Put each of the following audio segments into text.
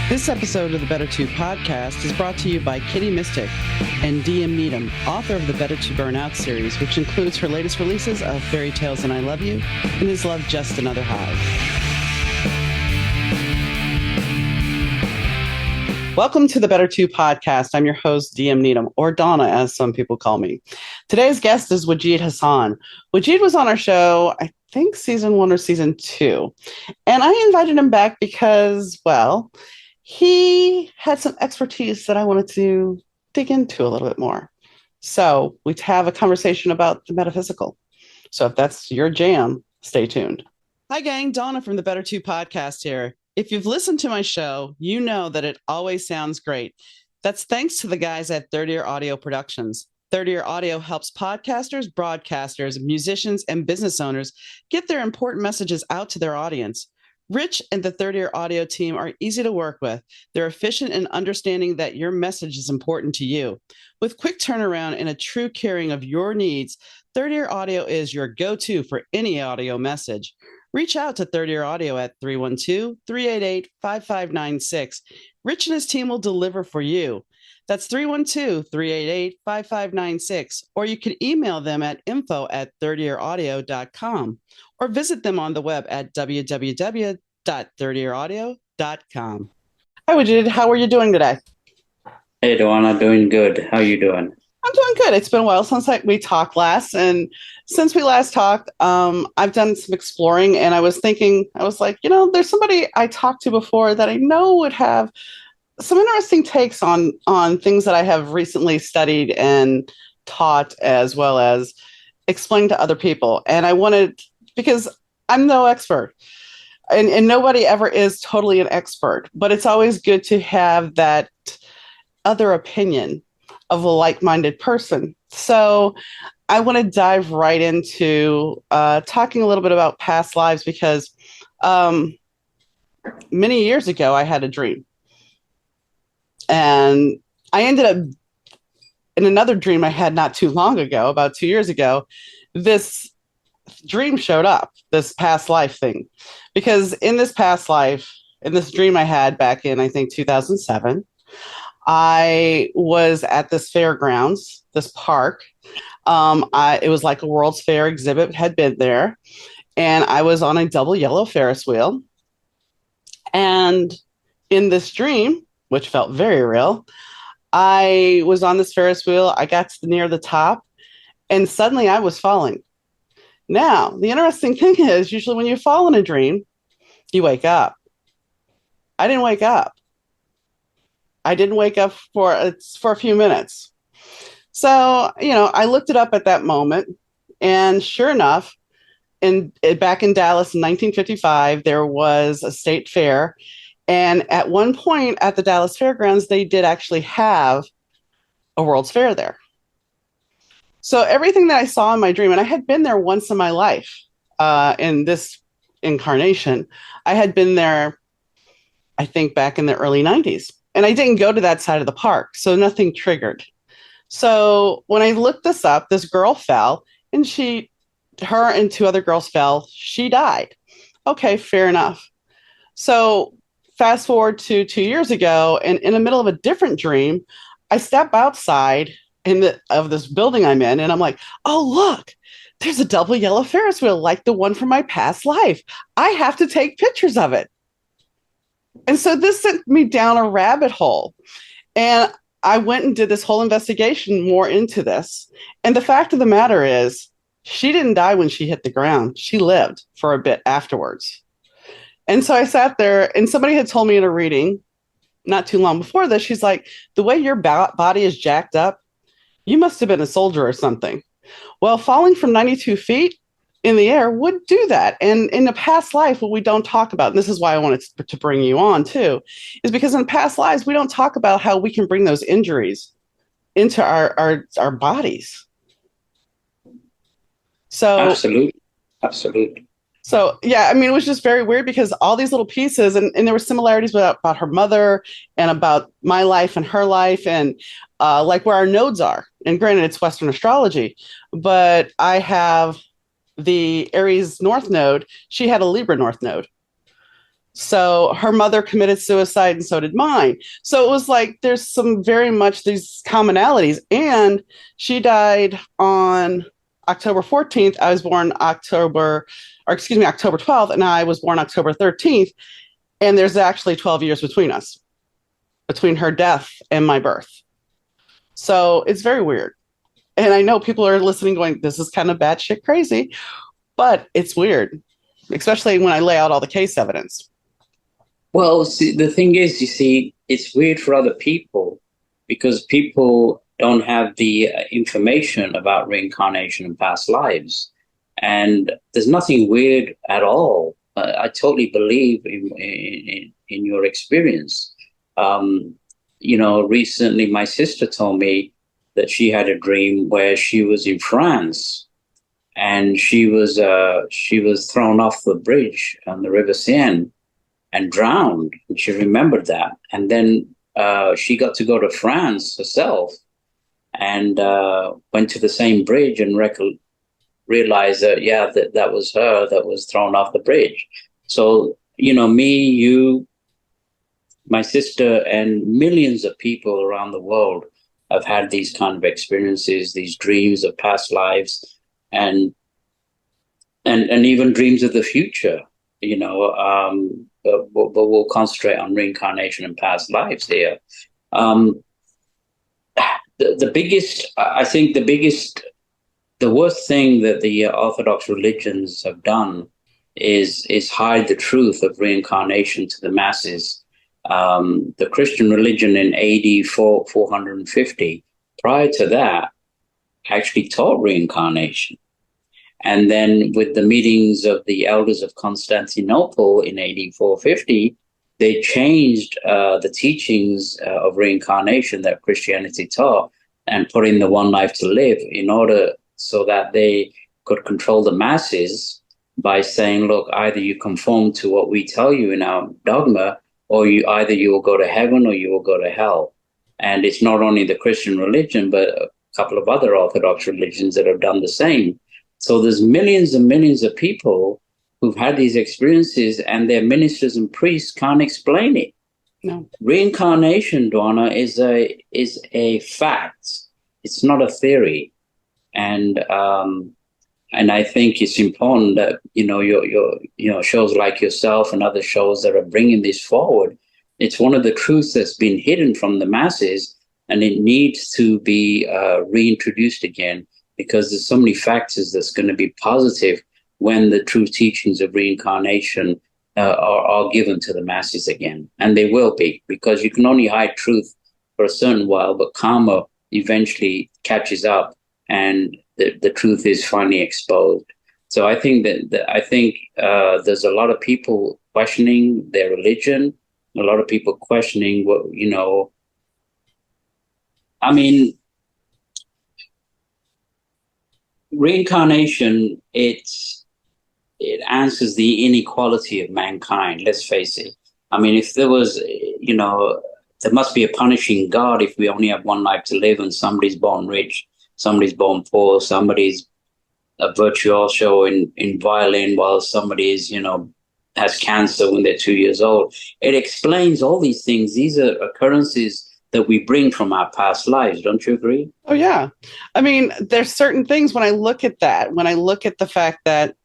This episode of the Better To podcast is brought to you by Kitty Mystic and DM Needham, author of the Better To Burnout series, which includes her latest releases of Fairy Tales and I Love You and Is Love Just Another High. Welcome to the Better To podcast. I'm your host, DM Needham, or Donna, as some people call me. Today's guest is Wajid Hassan. Wajid was on our show, I think season 1 or season 2, and I invited him back because, well, he had some expertise that I wanted to dig into a little bit more. So we have a conversation about the metaphysical. So if that's your jam, stay tuned. Hi, gang. Donna from the Better To podcast here. If you've listened to my show, you know that it always sounds great. That's thanks to the guys at Third Ear Audio Productions. Third Ear Audio helps podcasters, broadcasters, musicians, and business owners get their important messages out to their audience. Rich and the Third Ear Audio team are easy to work with. They're efficient in understanding that your message is important to you. With quick turnaround and a true caring of your needs, Third Ear Audio is your go-to for any audio message. Reach out to Third Ear Audio at 312-388-5596. Rich and his team will deliver for you. That's 312-388-5596. Or you can email them at info@thirdearaudio.com or visit them on the web at www.thirdearaudio.com. Hi, Wajid. How are you doing today? Hey, Donna, doing good. How you doing? I'm doing good. It's been a while since we talked last. And since we last talked, I've done some exploring, and I was like, there's somebody I talked to before that I know would have some interesting takes on things that I have recently studied and taught, as well as explained to other people. And I wanted, because I'm no expert, and nobody ever is totally an expert, but it's always good to have that other opinion of a like-minded person. So I want to dive right into talking a little bit about past lives, because many years ago I had a dream. And I ended up in another dream I had not too long ago, about 2 years ago. This dream showed up, this past life thing, because in this past life, in this dream I had back in, I think, 2007, I was at this fairgrounds, this park. It was like a World's Fair exhibit had been there, and I was on a double yellow Ferris wheel. And in this dream, which felt very real, I was on this Ferris wheel. I got near the top, and suddenly I was falling. Now, the interesting thing is, usually when you fall in a dream, you wake up. I didn't wake up. I didn't wake up for a few minutes. So, I looked it up at that moment, and sure enough, back in Dallas in 1955, there was a state fair. And at one point at the Dallas Fairgrounds, they did actually have a World's Fair there. So everything that I saw in my dream, and I had been there once in my life, in this incarnation, I had been there, I think, back in the early 90s. And I didn't go to that side of the park, so nothing triggered. So when I looked this up, this girl fell, and her and 2 other girls fell. She died. Okay, fair enough. So fast forward to 2 years ago, and in the middle of a different dream, I step outside of this building I'm in, and I'm like, oh, look, there's a double yellow Ferris wheel like the one from my past life. I have to take pictures of it. And so this sent me down a rabbit hole. And I went and did this whole investigation more into this. And the fact of the matter is, she didn't die when she hit the ground. She lived for a bit afterwards. And so I sat there, and somebody had told me in a reading not too long before this, she's like, the way your body is jacked up, you must have been a soldier or something. Well, falling from 92 feet in the air would do that. And in the past life, what we don't talk about, and this is why I wanted to bring you on too, is because in past lives, we don't talk about how we can bring those injuries into our bodies. So Absolutely. So, yeah, I mean, it was just very weird, because all these little pieces, and there were similarities about her mother and about my life and her life, and like where our nodes are. And granted, it's Western astrology, but I have the Aries North node. She had a Libra North node. So her mother committed suicide and so did mine. So it was like there's some very much these commonalities. And she died on October 14th. I was born October 12th, and I was born October 13th. And there's actually 12 years between us, between her death and my birth. So it's very weird. And I know people are listening going, this is kind of batshit crazy, but it's weird, especially when I lay out all the case evidence. Well, see, the thing is, you see, it's weird for other people because people don't have the information about reincarnation and past lives. And there's nothing weird at all. I totally believe in your experience. Um, recently my sister told me that she had a dream where she was in France and she was thrown off the bridge on the River Seine and drowned. And she remembered that. And then she got to go to France herself and went to the same bridge and realized that, yeah, that was her that was thrown off the bridge. So, me, you, my sister, and millions of people around the world have had these kind of experiences, these dreams of past lives, and even dreams of the future. But we'll concentrate on reincarnation and past lives here. Um, the biggest, I think, the worst thing that the Orthodox religions have done is hide the truth of reincarnation to the masses. The Christian religion in AD 450, prior to that, actually taught reincarnation. And then with the meetings of the elders of Constantinople in AD 450, they changed the teachings of reincarnation that Christianity taught and put in the one life to live in order so that they could control the masses by saying, look, either you conform to what we tell you in our dogma, or you will go to heaven or you will go to hell. And it's not only the Christian religion, but a couple of other Orthodox religions that have done the same. So there's millions and millions of people who've had these experiences and their ministers and priests can't explain it. No. Reincarnation, Donna, is a fact. It's not a theory. And I think it's important that, your shows like yourself and other shows that are bringing this forward. It's one of the truths that's been hidden from the masses, and it needs to be reintroduced again, because there's so many factors that's going to be positive when the true teachings of reincarnation are given to the masses again. And they will be, because you can only hide truth for a certain while, but karma eventually catches up and the truth is finally exposed. So I think there's a lot of people questioning their religion, a lot of people questioning what, I mean, reincarnation, it answers the inequality of mankind. Let's face it. I mean, if there was, there must be a punishing God if we only have one life to live and somebody's born rich, somebody's born poor, somebody's a virtuoso in violin while somebody is, has cancer when they're 2 years old. It explains all these things. These are occurrences that we bring from our past lives. Don't you agree? Oh, yeah. I mean, there's certain things when I look at that, when I look at the fact that,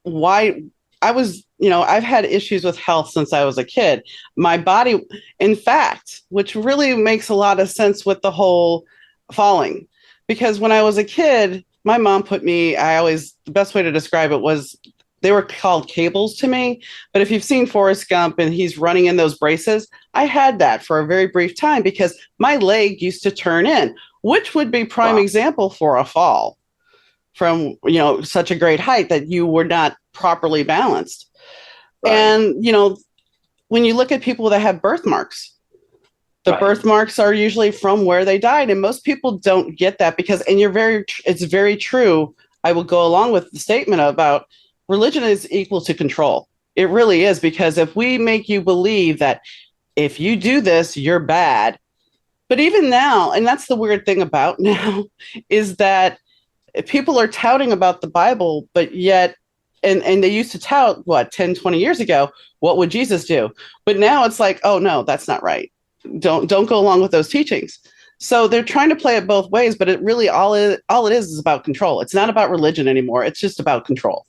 why I've had issues with health since I was a kid. My body, in fact, which really makes a lot of sense with the whole falling, because when I was a kid, my mom put me, the best way to describe it was they were called cables to me. But if you've seen Forrest Gump and he's running in those braces, I had that for a very brief time because my leg used to turn in, which would be prime example for a fall from, such a great height that you were not properly balanced. Right. And, when you look at people that have birthmarks, the birthmarks are usually from where they died. And most people don't get that because, and it's very true. I will go along with the statement about religion is equal to control. It really is, because if we make you believe that if you do this, you're bad. But even now, and that's the weird thing about now, is that people are touting about the Bible, but yet and they used to tout what 10, 20 years ago, what would Jesus do? But now it's like, oh no, that's not right. Don't go along with those teachings. So they're trying to play it both ways, but it really all it is about control. It's not about religion anymore. It's just about control.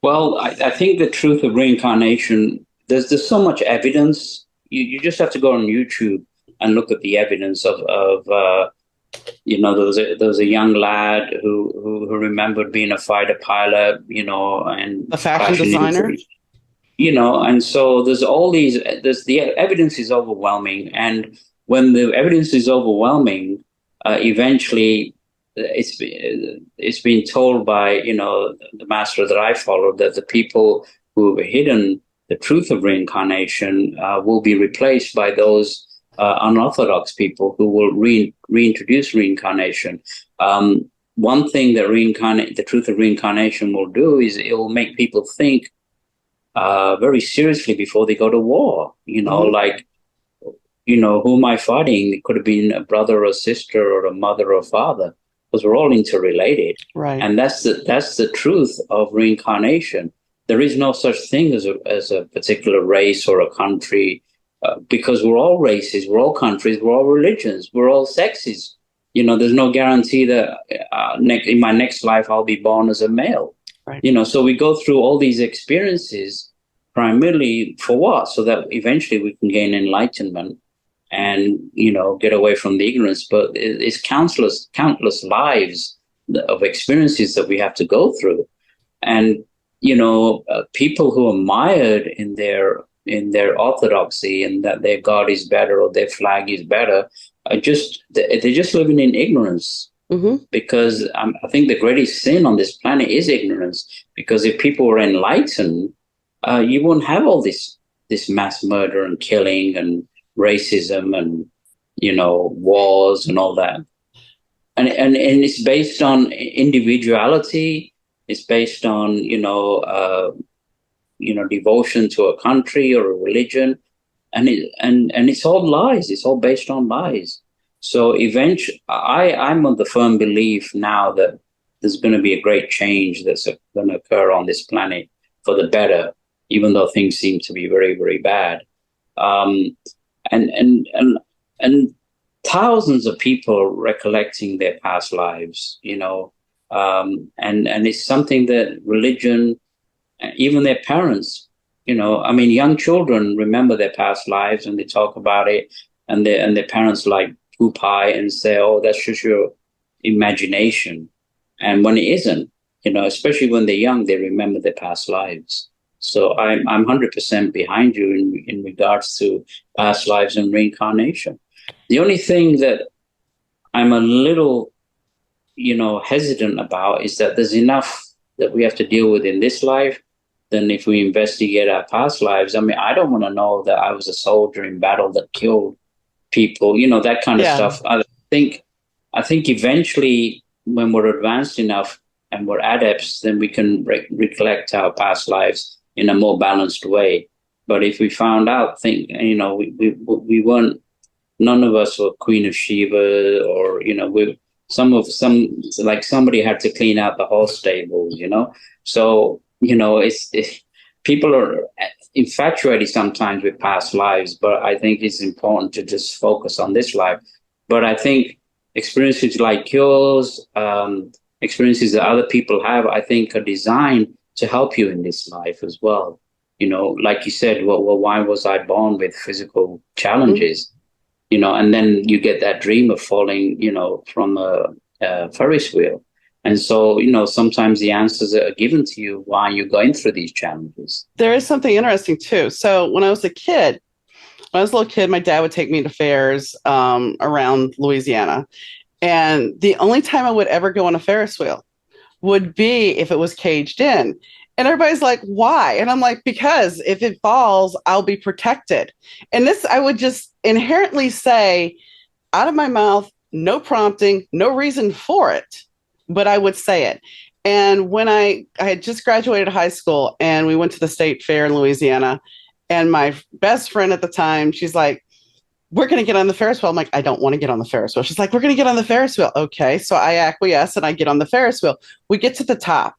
Well, I think the truth of reincarnation, there's so much evidence. You just have to go on YouTube and look at the evidence there was a young lad who remembered being a fighter pilot, and The fashion crashing designer. into, and so there's the evidence is overwhelming. And when the evidence is overwhelming, eventually it's been told by, the master that I follow, that the people who have hidden the truth of reincarnation will be replaced by those unorthodox people who will reintroduce reincarnation. One thing that the truth of reincarnation will do is it will make people think very seriously before they go to war. Like, who am I fighting? It could have been a brother or a sister or a mother or a father, because we're all interrelated. Right. And that's the truth of reincarnation. There is no such thing as a particular race or a country, because we're all races, we're all countries, we're all religions, we're all sexes. There's no guarantee that in my next life I'll be born as a male. Right. So we go through all these experiences primarily for what? So that eventually we can gain enlightenment and, get away from the ignorance. But it's countless lives of experiences that we have to go through. And, people who are mired in their orthodoxy and that their God is better or their flag is better they're just living in ignorance. Mm-hmm. Because I think the greatest sin on this planet is ignorance. Because if people were enlightened, you wouldn't have all this mass murder and killing and racism and wars and all that. And it's based on individuality. It's based on devotion to a country or a religion, and it's all lies. It's all based on lies. So eventually, I'm of the firm belief now that there's going to be a great change that's going to occur on this planet for the better, even though things seem to be very, very bad. And thousands of people recollecting their past lives, and it's something that religion, even their parents, young children remember their past lives and they talk about it, and their parents like poop pie and say, oh, that's just your imagination. And when it isn't, especially when they're young, they remember their past lives. So I'm 100% behind you in regards to past lives and reincarnation. The only thing that I'm a little, hesitant about is that there's enough that we have to deal with in this life. Then if we investigate our past lives, I don't want to know that I was a soldier in battle that killed people, that kind of stuff. I think eventually when we're advanced enough and we're adepts, then we can recollect our past lives in a more balanced way. But if we found out, we weren't, none of us were Queen of Sheba, or, somebody had to clean out the horse stables, So, people are infatuated sometimes with past lives, but I think it's important to just focus on this life. But I think experiences like yours, experiences that other people have, I think are designed to help you in this life as well. Like you said, well, why was I born with physical challenges? Mm-hmm. And then you get that dream of falling, from a Ferris wheel. And so, sometimes the answers are given to you while you're going through these challenges. There is something interesting, too. So when I was a little kid, my dad would take me to fairs around Louisiana. And the only time I would ever go on a Ferris wheel would be if it was caged in. And everybody's like, why? And I'm like, because if it falls, I'll be protected. And this, I would just inherently say out of my mouth, no prompting, no reason for it, but I would say it. And when I had just graduated high school and we went to the state fair in Louisiana, and my best friend at the time, she's like, we're going to get on the Ferris wheel. I'm like, I don't want to get on the Ferris wheel. She's like, we're going to get on the Ferris wheel. Okay. So I acquiesce and I get on the Ferris wheel. We get to the top.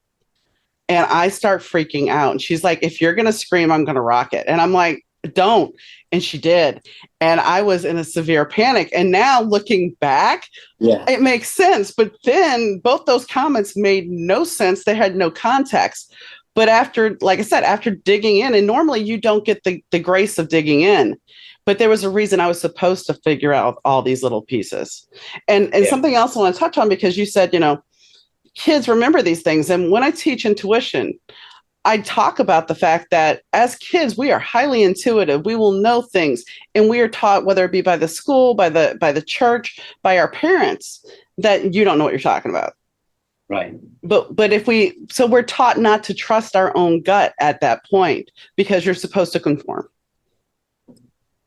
And I start freaking out. And she's like, if you're going to scream, I'm going to rock it. And I'm like, don't. And she did. And I was in a severe panic. And now looking back, Yeah. it makes sense. But then both those comments made no sense. They had no context. But after, like I said, after digging in, and normally you don't get the grace of digging in, but there was a reason I was supposed to figure out all these little pieces. And Yeah. something else I want to touch on, because you said, kids remember these things. And when I teach intuition, I talk about the fact that as kids, we are highly intuitive. We will know things, and we are taught, whether it be by the school, by the church, by our parents, that you don't know what you're talking about. Right. But if so we're taught not to trust our own gut at that point because you're supposed to conform.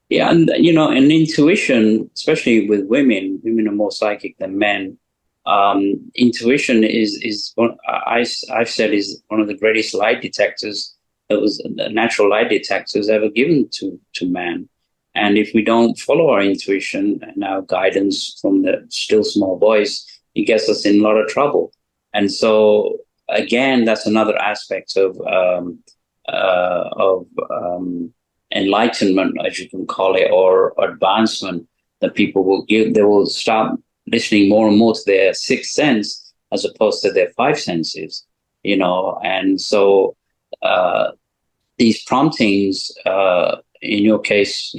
Yeah, and and intuition, especially with women are more psychic than men. Intuition is one, I've said is one of the greatest light detectors that was natural light detectors ever given to man. And if we don't follow our intuition and our guidance from the still small voice, it gets us in a lot of trouble. And so again, that's another aspect of enlightenment, as you can call it, or advancement that people will give. They will start listening more and more to their sixth sense as opposed to their five senses, And so these promptings, in your case,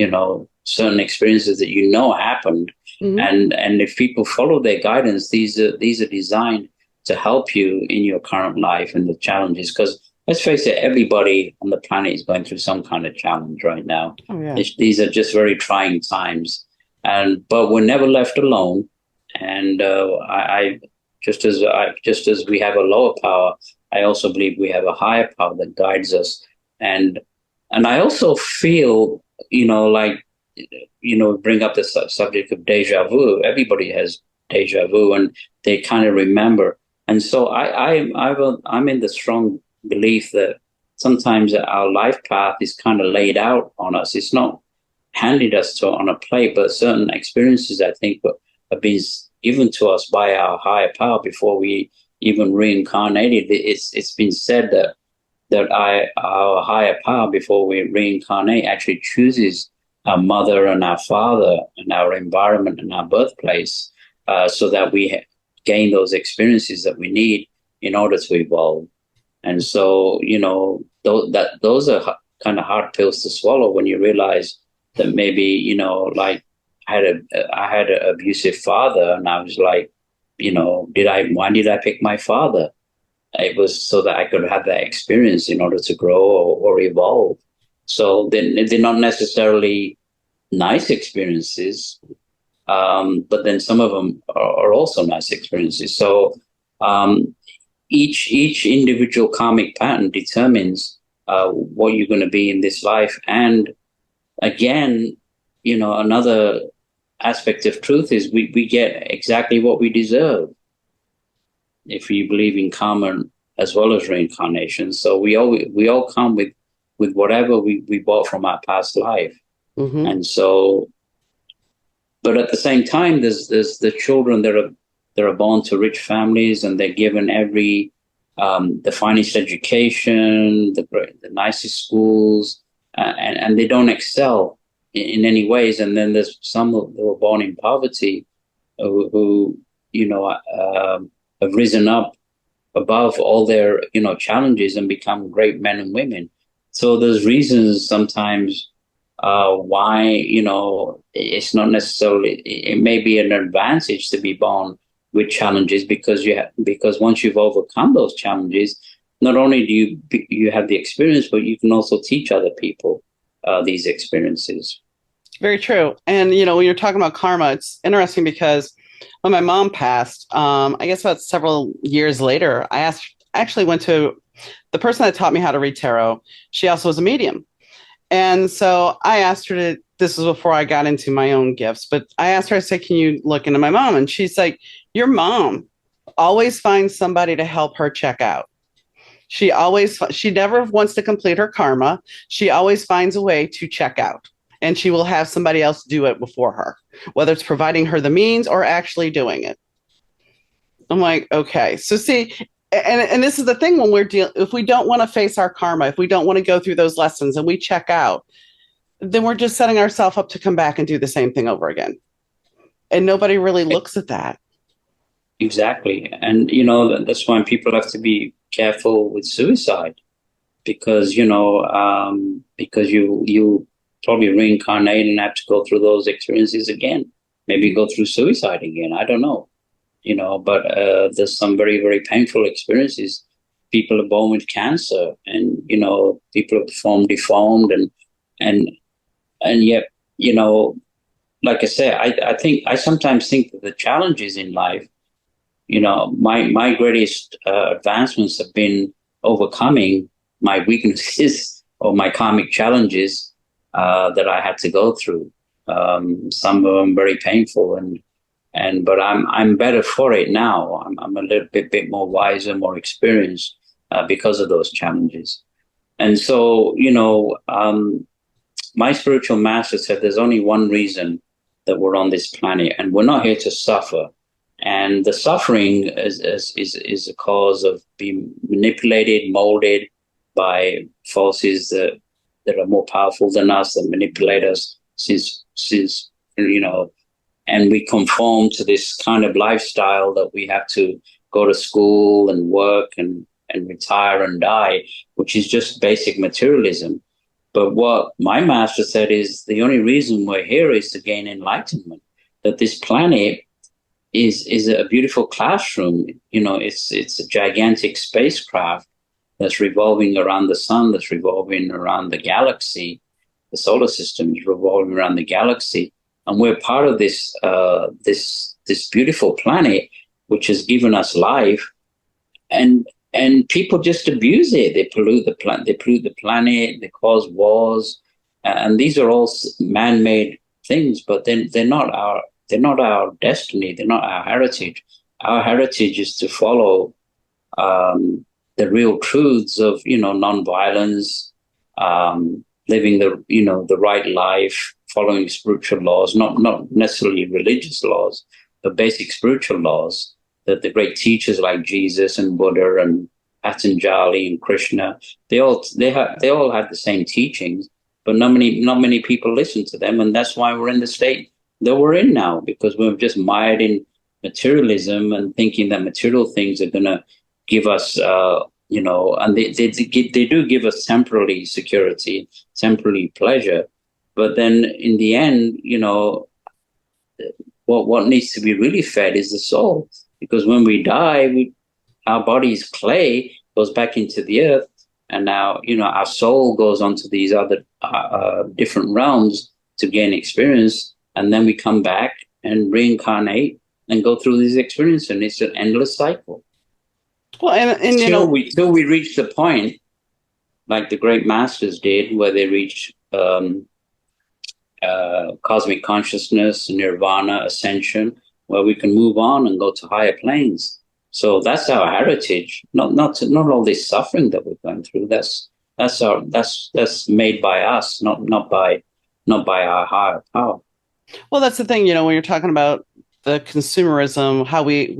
certain experiences that happened, Mm-hmm. and if people follow their guidance, these are designed to help you in your current life and the challenges. Because let's face it, everybody on the planet is going through some kind of challenge right now. Oh, yeah. These are just very trying times, but we're never left alone. And I just as we have a lower power, I also believe we have a higher power that guides us. And I also feel, bring up the subject of deja vu. Everybody has deja vu, and they kind of remember. And so I'm in the strong belief that sometimes our life path is kind of laid out on us. It's not handed us on a plate, but certain experiences, I think, have been given to us by our higher power before we even reincarnated. It's been said that our higher power, before we reincarnate, actually chooses our mother and our father and our environment and our birthplace, so that we gain those experiences that we need in order to evolve. And so, those are kind of hard pills to swallow when you realize that maybe, like I had an abusive father, and I was like, why did I pick my father? It was so that I could have that experience in order to grow or evolve. So they're not necessarily nice experiences, but then some of them are also nice experiences. So each individual karmic pattern determines what you're going to be in this life. And again, another aspect of truth is we get exactly what we deserve if you believe in karma as well as reincarnation. So we all come with whatever we bought from our past life. Mm-hmm. And so, but at the same time, there's the children that are born to rich families, and they're given the finest education, the nicest schools, and they don't excel in any ways. And then there's some who were born in poverty who have risen up above all their challenges and become great men and women. So there's reasons sometimes why it's not necessarily, it may be an advantage to be born with challenges, because once you've overcome those challenges, not only do you have the experience, but you can also teach other people these experiences. Very true. And, when you're talking about karma, it's interesting because when my mom passed, I guess about several years later, actually went to the person that taught me how to read tarot. She also was a medium. And so I asked her this was before I got into my own gifts, but I asked her, I said, can you look into my mom? And she's like, your mom always finds somebody to help her check out. She never wants to complete her karma. She always finds a way to check out. And she will have somebody else do it before her, whether it's providing her the means or actually doing it. I'm like, okay. So see, And this is the thing when if we don't want to face our karma, if we don't want to go through those lessons and we check out, then we're just setting ourselves up to come back and do the same thing over again. And nobody really looks at that. Exactly. And, that's why people have to be careful with suicide because, because you probably reincarnate and have to go through those experiences again, maybe go through suicide again. I don't know, but there's some very, very painful experiences. People are born with cancer and, people are formed deformed and, and yet, like I say, I sometimes think that the challenges in life, my greatest advancements have been overcoming my weaknesses or my karmic challenges that I had to go through. Some of them very painful, but I'm better for it now. I'm a little bit more wiser, more experienced because of those challenges. And so, my spiritual master said, "There's only one reason that we're on this planet, and we're not here to suffer." And the suffering is a cause of being manipulated, molded by forces that are more powerful than us, that manipulate us since and we conform to this kind of lifestyle that we have to go to school and work and retire and die, which is just basic materialism. But what my master said is the only reason we're here is to gain enlightenment, that this planet is a beautiful classroom. It's a gigantic spacecraft that's revolving around the sun, that's revolving around the galaxy. The solar system is revolving around the galaxy. And we're part of this beautiful planet, which has given us life. And people just abuse it. They pollute the planet. They pollute the planet. They cause wars, and these are all man-made things. But they're not our destiny. They're not our heritage. Our heritage is to follow the real truths of nonviolence, living the right life, following spiritual laws, not necessarily religious laws, but basic spiritual laws that the great teachers like Jesus and Buddha and Patanjali and Krishna, they all had the same teachings, but not many people listen to them, and that's why we're in the state that we're in now, because we're just mired in materialism and thinking that material things are going to give us, and they do give us temporary security, temporary pleasure, but then in the end, what needs to be really fed is the soul. Because when we die, our body is clay, goes back into the earth, and now our soul goes onto these other different realms to gain experience, and then we come back and reincarnate and go through these experiences, and it's an endless cycle. Well, and till we reach the point, like the great masters did, where they reach cosmic consciousness, nirvana, ascension, where we can move on and go to higher planes. So that's our heritage, not all this suffering that we're going through. That's made by us, not by our higher power. Well, that's the thing, when you're talking about the consumerism, how we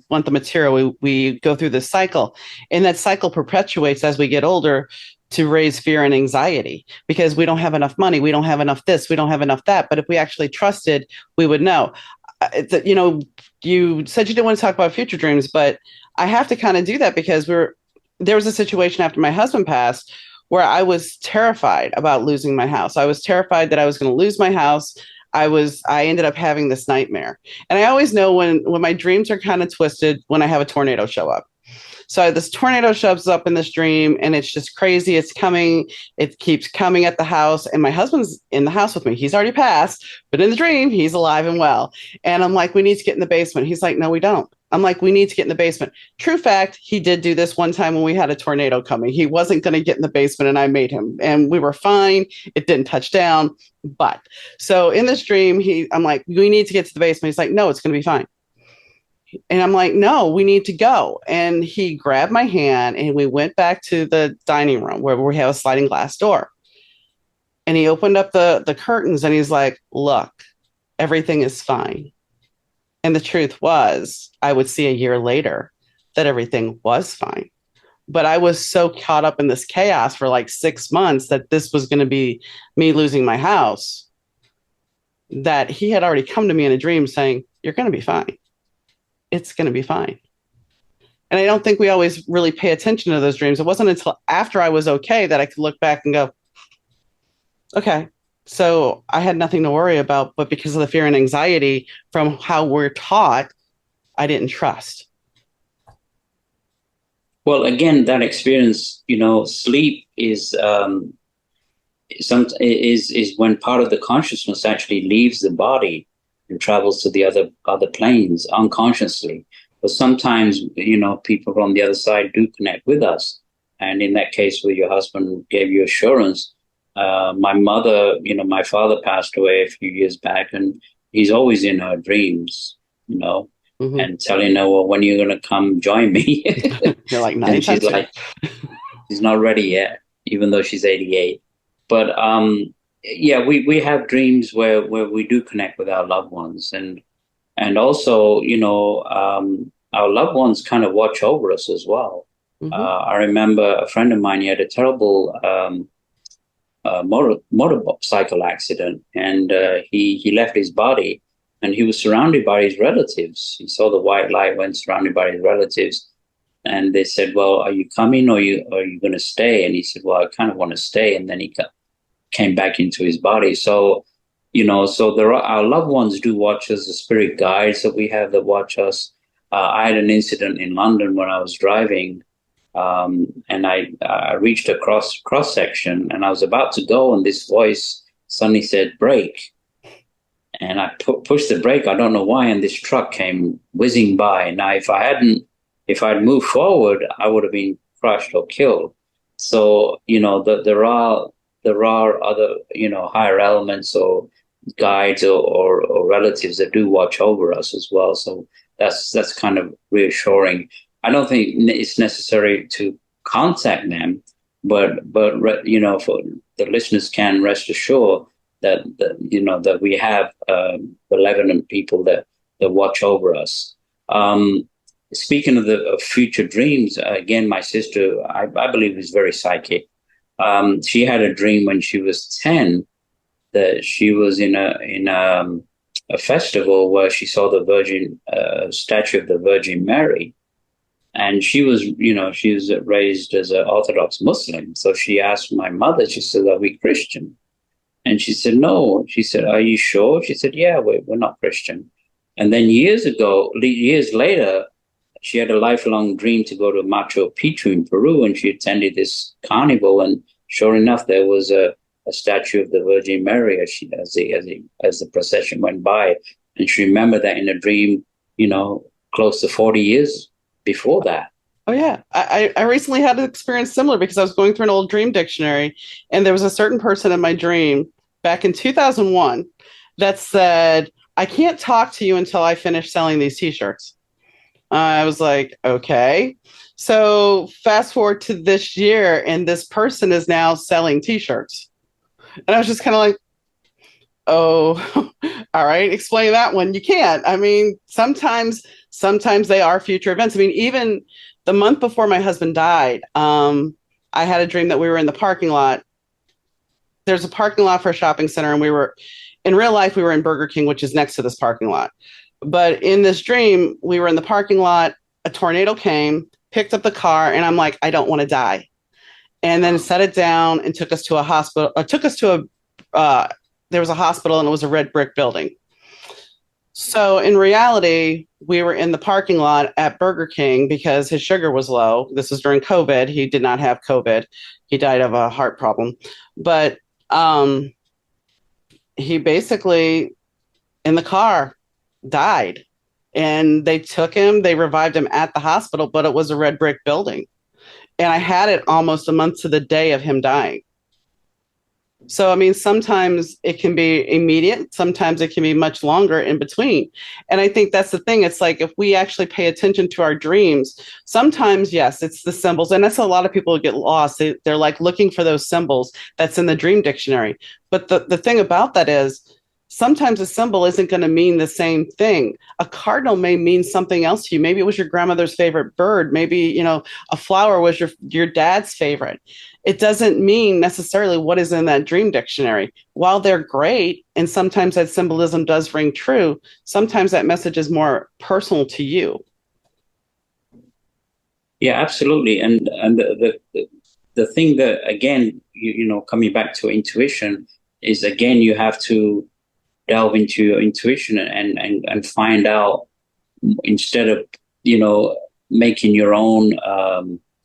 want the material, we go through this cycle, and that cycle perpetuates as we get older to raise fear and anxiety because we don't have enough money, we don't have enough this, we don't have enough that. But if we actually trusted, we would know. You said you didn't want to talk about future dreams, but I have to kind of do that because there was a situation after my husband passed where I was terrified about losing my house. I was terrified that I was going to lose my house. I ended up having this nightmare. And I always know when my dreams are kind of twisted when I have a tornado show up. So this tornado shows up in this dream and it's just crazy. It's coming. It keeps coming at the house. And my husband's in the house with me. He's already passed, but in the dream, he's alive and well. And I'm like, we need to get in the basement. He's like, no, we don't. I'm like, we need to get in the basement. True fact, he did do this one time when we had a tornado coming. He wasn't going to get in the basement and I made him. And we were fine. It didn't touch down. But so in this dream, I'm like, we need to get to the basement. He's like, no, it's going to be fine. And I'm like, no, we need to go. And he grabbed my hand and we went back to the dining room where we have a sliding glass door. And he opened up the curtains and he's like, look, everything is fine. And the truth was, I would see a year later that everything was fine. But I was so caught up in this chaos for like 6 months that this was going to be me losing my house, that he had already come to me in a dream saying, "You're going to be fine. It's going to be fine." And I don't think we always really pay attention to those dreams. It wasn't until after I was okay that I could look back and go, okay, so I had nothing to worry about, but because of the fear and anxiety from how we're taught, I didn't trust. Well, again, that experience, sleep is when part of the consciousness actually leaves the body and travels to the other planes unconsciously. But sometimes, people from the other side do connect with us. And in that case, where your husband gave you assurance, my mother, my father passed away a few years back, and he's always in her dreams, and telling her, well, when are you going to come join me? You're like, and she's like, she's not ready yet, even though she's 88. But yeah, we have dreams where we do connect with our loved ones, and also, our loved ones kind of watch over us as well. I remember a friend of mine, he had a terrible motorcycle accident, and he left his body, and he was surrounded by his relatives. He saw the white light when surrounded by his relatives, and they said, "Well, are you coming, or are you going to stay?" And he said, "Well, I kind of want to stay." And then he came back into his body. So, so our loved ones do watch us, the spirit guides that we have that watch us. I had an incident in London when I was driving, and I reached a cross section, and I was about to go, and this voice suddenly said, "Brake." And I pushed the brake. I don't know why, and this truck came whizzing by. Now, if I'd moved forward, I would have been crushed or killed. So, there are other, higher elements or guides or relatives that do watch over us as well. So that's kind of reassuring. I don't think it's necessary to contact them, but for the listeners can rest assured that we have benevolent people that watch over us. Speaking of future dreams, again, my sister, I believe, is very psychic. She had a dream when she was 10 that she was in a festival where she saw the statue of the Virgin Mary. And she was raised as an Orthodox Muslim. So she asked my mother, she said, "Are we Christian?" And she said, "No." She said, "Are you sure?" She said, "Yeah, we're not Christian." And then years later, she had a lifelong dream to go to Machu Picchu in Peru, and she attended this carnival. And sure enough, there was a statue of the Virgin Mary as the procession went by. And she remembered that in a dream, close to 40 years before that. Oh, yeah. I recently had an experience similar because I was going through an old dream dictionary, and there was a certain person in my dream back in 2001 that said, "I can't talk to you until I finish selling these t-shirts." I was like, okay. So fast forward to this year, and this person is now selling t-shirts. And I was just kind of like, oh, all right, explain that one. You can't. I mean, sometimes they are future events. I mean, even the month before my husband died, I had a dream that we were in the parking lot. There's a parking lot for a shopping center, and in real life, we were in Burger King, which is next to this parking lot. But in this dream, we were in the parking lot, a tornado came, picked up the car, and I'm like, I don't want to die. And then set it down and took us to a hospital, there was a hospital, and it was a red brick building. So in reality, we were in the parking lot at Burger King because his sugar was low. This was during COVID. He did not have COVID. He died of a heart problem. But he basically, in the car, died. And they took him, they revived him at the hospital, but it was a red brick building. And I had it almost a month to the day of him dying. So, I mean, sometimes it can be immediate. Sometimes it can be much longer in between. And I think that's the thing. It's like if we actually pay attention to our dreams, sometimes, yes, it's the symbols. And that's a lot of people get lost. They're like looking for those symbols that's in the dream dictionary. But the thing about that is Sometimes a symbol isn't going to mean the same thing. A cardinal may mean something else to you. Maybe it was your grandmother's favorite bird. Maybe, a flower was your dad's favorite. It doesn't mean necessarily what is in that dream dictionary. While they're great, and sometimes that symbolism does ring true, sometimes that message is more personal to you. Yeah, absolutely. And the thing that, again, coming back to intuition, is, again, you have to delve into your intuition and find out, instead of making your own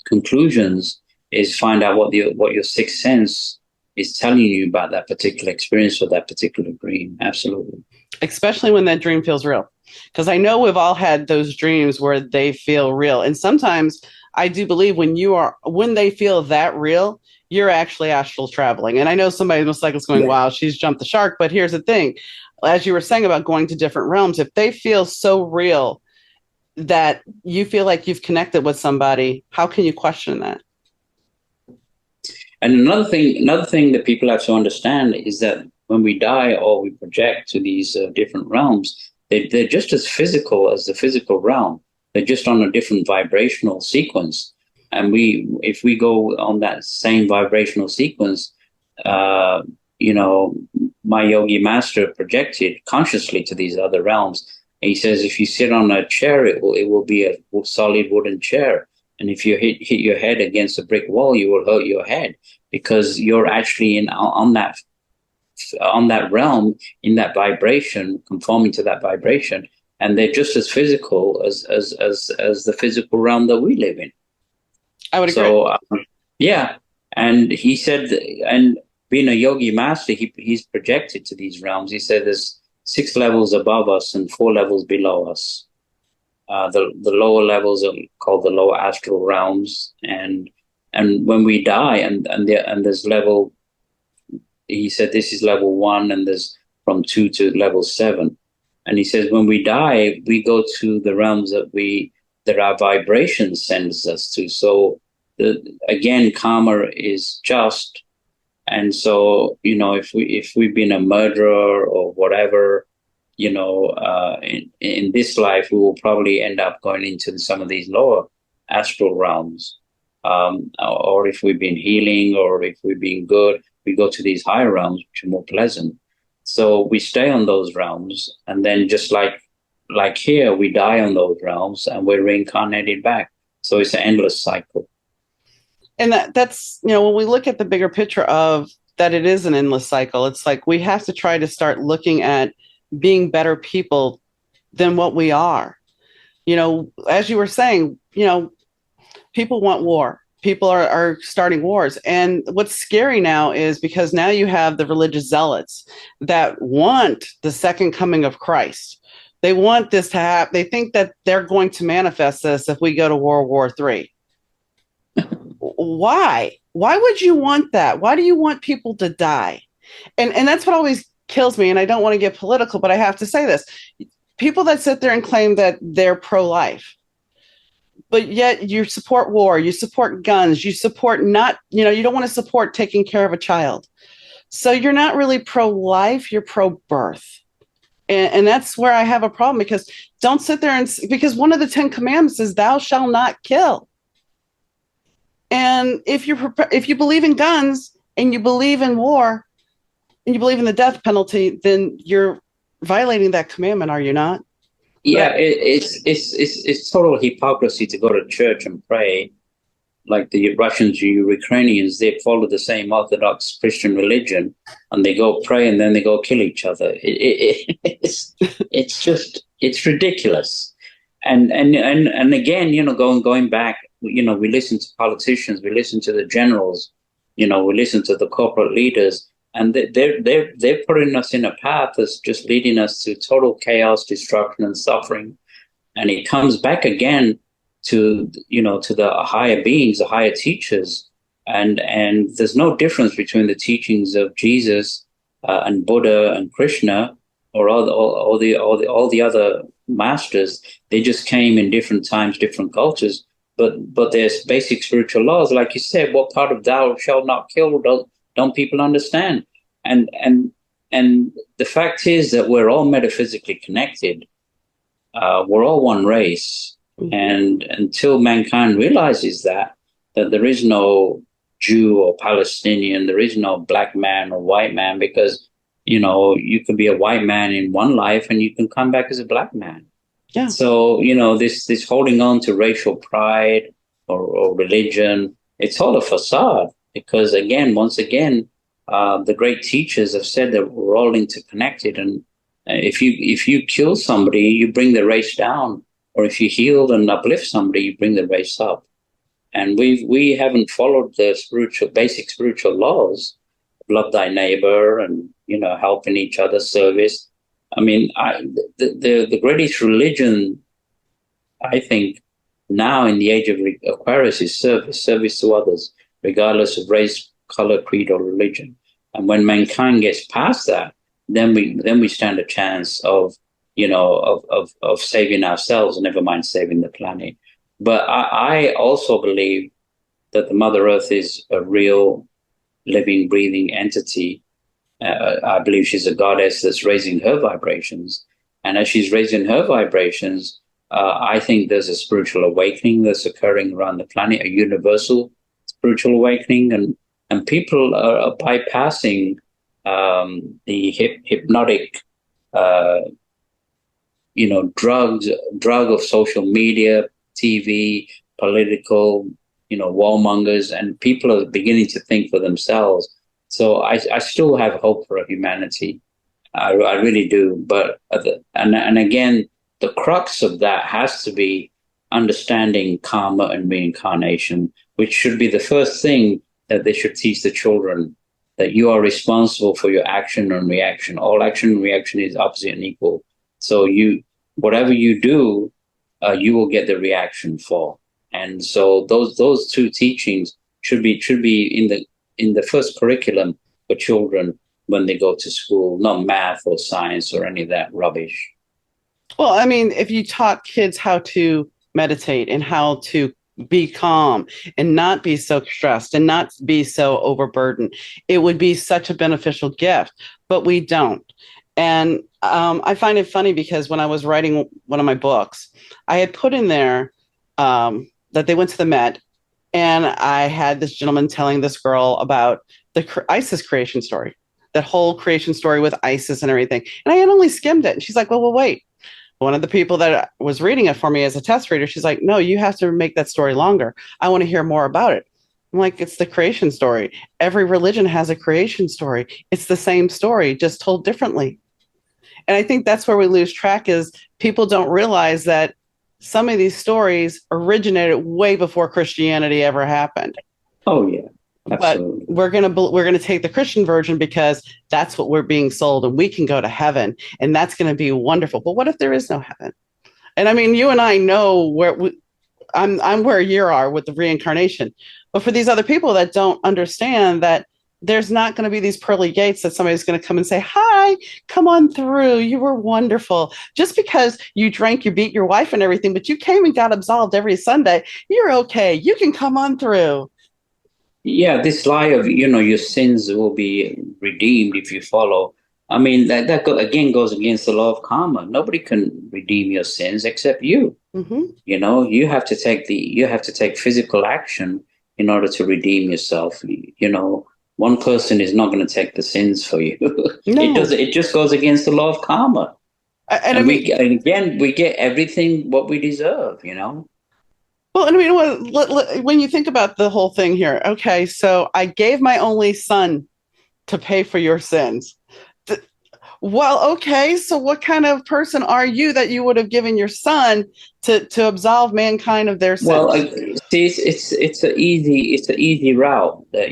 conclusions, is find out what your sixth sense is telling you about that particular experience or that particular dream. Absolutely. Especially when that dream feels real. Because I know we've all had those dreams where they feel real. And sometimes I do believe when they feel that real, you're actually astral traveling. And I know somebody most likely is going, wow, she's jumped the shark. But here's the thing, as you were saying about going to different realms, if they feel so real that you feel like you've connected with somebody, how can you question that? And another thing that people have to understand is that when we die or we project to these different realms, they're just as physical as the physical realm. They're just on a different vibrational sequence. And if we go on that same vibrational sequence, my yogi master projected consciously to these other realms. And he says, if you sit on a chair, it will be a solid wooden chair. And if you hit your head against a brick wall, you will hurt your head, because you're actually on that realm, in that vibration, conforming to that vibration. And they're just as physical as the physical realm that we live in. I would agree. So, yeah. And he said, and being a yogi master, he's projected to these realms. He said there's 6 levels above us and 4 levels below us. The lower levels are called the lower astral realms, and when we die, and there's level, he said this is level 1, and there's from 2 to level 7, and he says when we die, we go to the realms that our vibration sends us to. So again, karma is just, and so if we've been a murderer or whatever, in this life, we will probably end up going into some of these lower astral realms. Or if we've been healing, or if we've been good, we go to these higher realms, which are more pleasant. So we stay on those realms, and then just like here, we die on those realms, and we're reincarnated back. So it's an endless cycle. And that's, when we look at the bigger picture of that, it is an endless cycle. It's like we have to try to start looking at being better people than what we are. As you were saying, people want war. People are starting wars. And what's scary now is because now you have the religious zealots that want the second coming of Christ. They want this to happen. They think that they're going to manifest this if we go to World War III. Why? Why would you want that? Why do you want people to die? And that's what always kills me. And I don't want to get political, but I have to say this. People that sit there and claim that they're pro-life, but yet you support war, you support guns, you support you don't want to support taking care of a child. So you're not really pro-life, you're pro-birth. And that's where I have a problem, because don't sit there because one of the 10 commandments is thou shalt not kill. And if you believe in guns and you believe in war and you believe in the death penalty, then you're violating that commandment, are you not? Yeah, it's total hypocrisy to go to church and pray. Like the Russians, Ukrainians, they follow the same Orthodox Christian religion, and they go pray and then they go kill each other. It's ridiculous. And again, going back, we listen to politicians, we listen to the generals, we listen to the corporate leaders, and they're putting us in a path that's just leading us to total chaos, destruction, and suffering. And it comes back again to the higher beings, the higher teachers, and there's no difference between the teachings of Jesus and Buddha and Krishna or all the other masters. They just came in different times, different cultures, but there's basic spiritual laws, like you said. What part of thou shalt not kill don't people understand? And and the fact is that we're all metaphysically connected. We're all one race, and until mankind realizes that there is no Jew or Palestinian, there is no black man or white man, because you could be a white man in one life and you can come back as a black man. Yeah. So this holding on to racial pride or religion, it's all a facade, because once again, the great teachers have said that we're all interconnected, and if you kill somebody, you bring the race down, or if you heal and uplift somebody, you bring the race up. And we haven't followed the basic spiritual laws: love thy neighbor, and helping each other, service. I mean, the greatest religion, I think, now in the age of Aquarius, is service to others, regardless of race, color, creed, or religion. And when mankind gets past that, then we stand a chance of saving ourselves, never mind saving the planet. But I also believe that the Mother Earth is a real living, breathing entity. I believe she's a goddess that's raising her vibrations. And as she's raising her vibrations, I think there's a spiritual awakening that's occurring around the planet, a universal spiritual awakening. And people are bypassing the hypnotic, drug of social media, TV, political, warmongers, and people are beginning to think for themselves. So I still have hope for humanity. I really do. But and again, the crux of that has to be understanding karma and reincarnation, which should be the first thing that they should teach the children, that you are responsible for your action and reaction. All action and reaction is opposite and equal. So whatever you do, you will get the reaction for. And so those two teachings should be in the first curriculum for children when they go to school, not math or science or any of that rubbish. Well, I mean, if you taught kids how to meditate and how to be calm and not be so stressed and not be so overburdened, it would be such a beneficial gift, but we don't. And I find it funny because when I was writing one of my books, I had put in there that they went to the Met, and I had this gentleman telling this girl about the ISIS creation story, that whole creation story with ISIS and everything. And I had only skimmed it. And she's like, well, wait. One of the people that was reading it for me as a test reader, she's like, no, you have to make that story longer. I want to hear more about it. I'm like, it's the creation story. Every religion has a creation story. It's the same story, just told differently. And I think that's where we lose track, is people don't realize that some of these stories originated way before Christianity ever happened. Oh, yeah. Absolutely. But we're gonna take the Christian version because that's what we're being sold, and we can go to heaven, and that's going to be wonderful. But what if there is no heaven? And I mean, you and I know I'm where you are with the reincarnation, but for these other people that don't understand that there's not going to be these pearly gates that somebody's going to come and say, hi, come on through. You were wonderful. Just because you drank, you beat your wife and everything, but you came and got absolved every Sunday. You're okay. You can come on through. Yeah, this lie of, your sins will be redeemed if you follow. I mean, that again goes against the law of karma. Nobody can redeem your sins except you. Mm-hmm. You have to take physical action in order to redeem yourself. One person is not going to take the sins for you. No. It just goes against the law of karma. And we get everything what we deserve. Well, I mean, when you think about the whole thing here, okay, so I gave my only son to pay for your sins. Well, okay, so what kind of person are you that you would have given your son to absolve mankind of their sins? Well, see, it's an easy route that,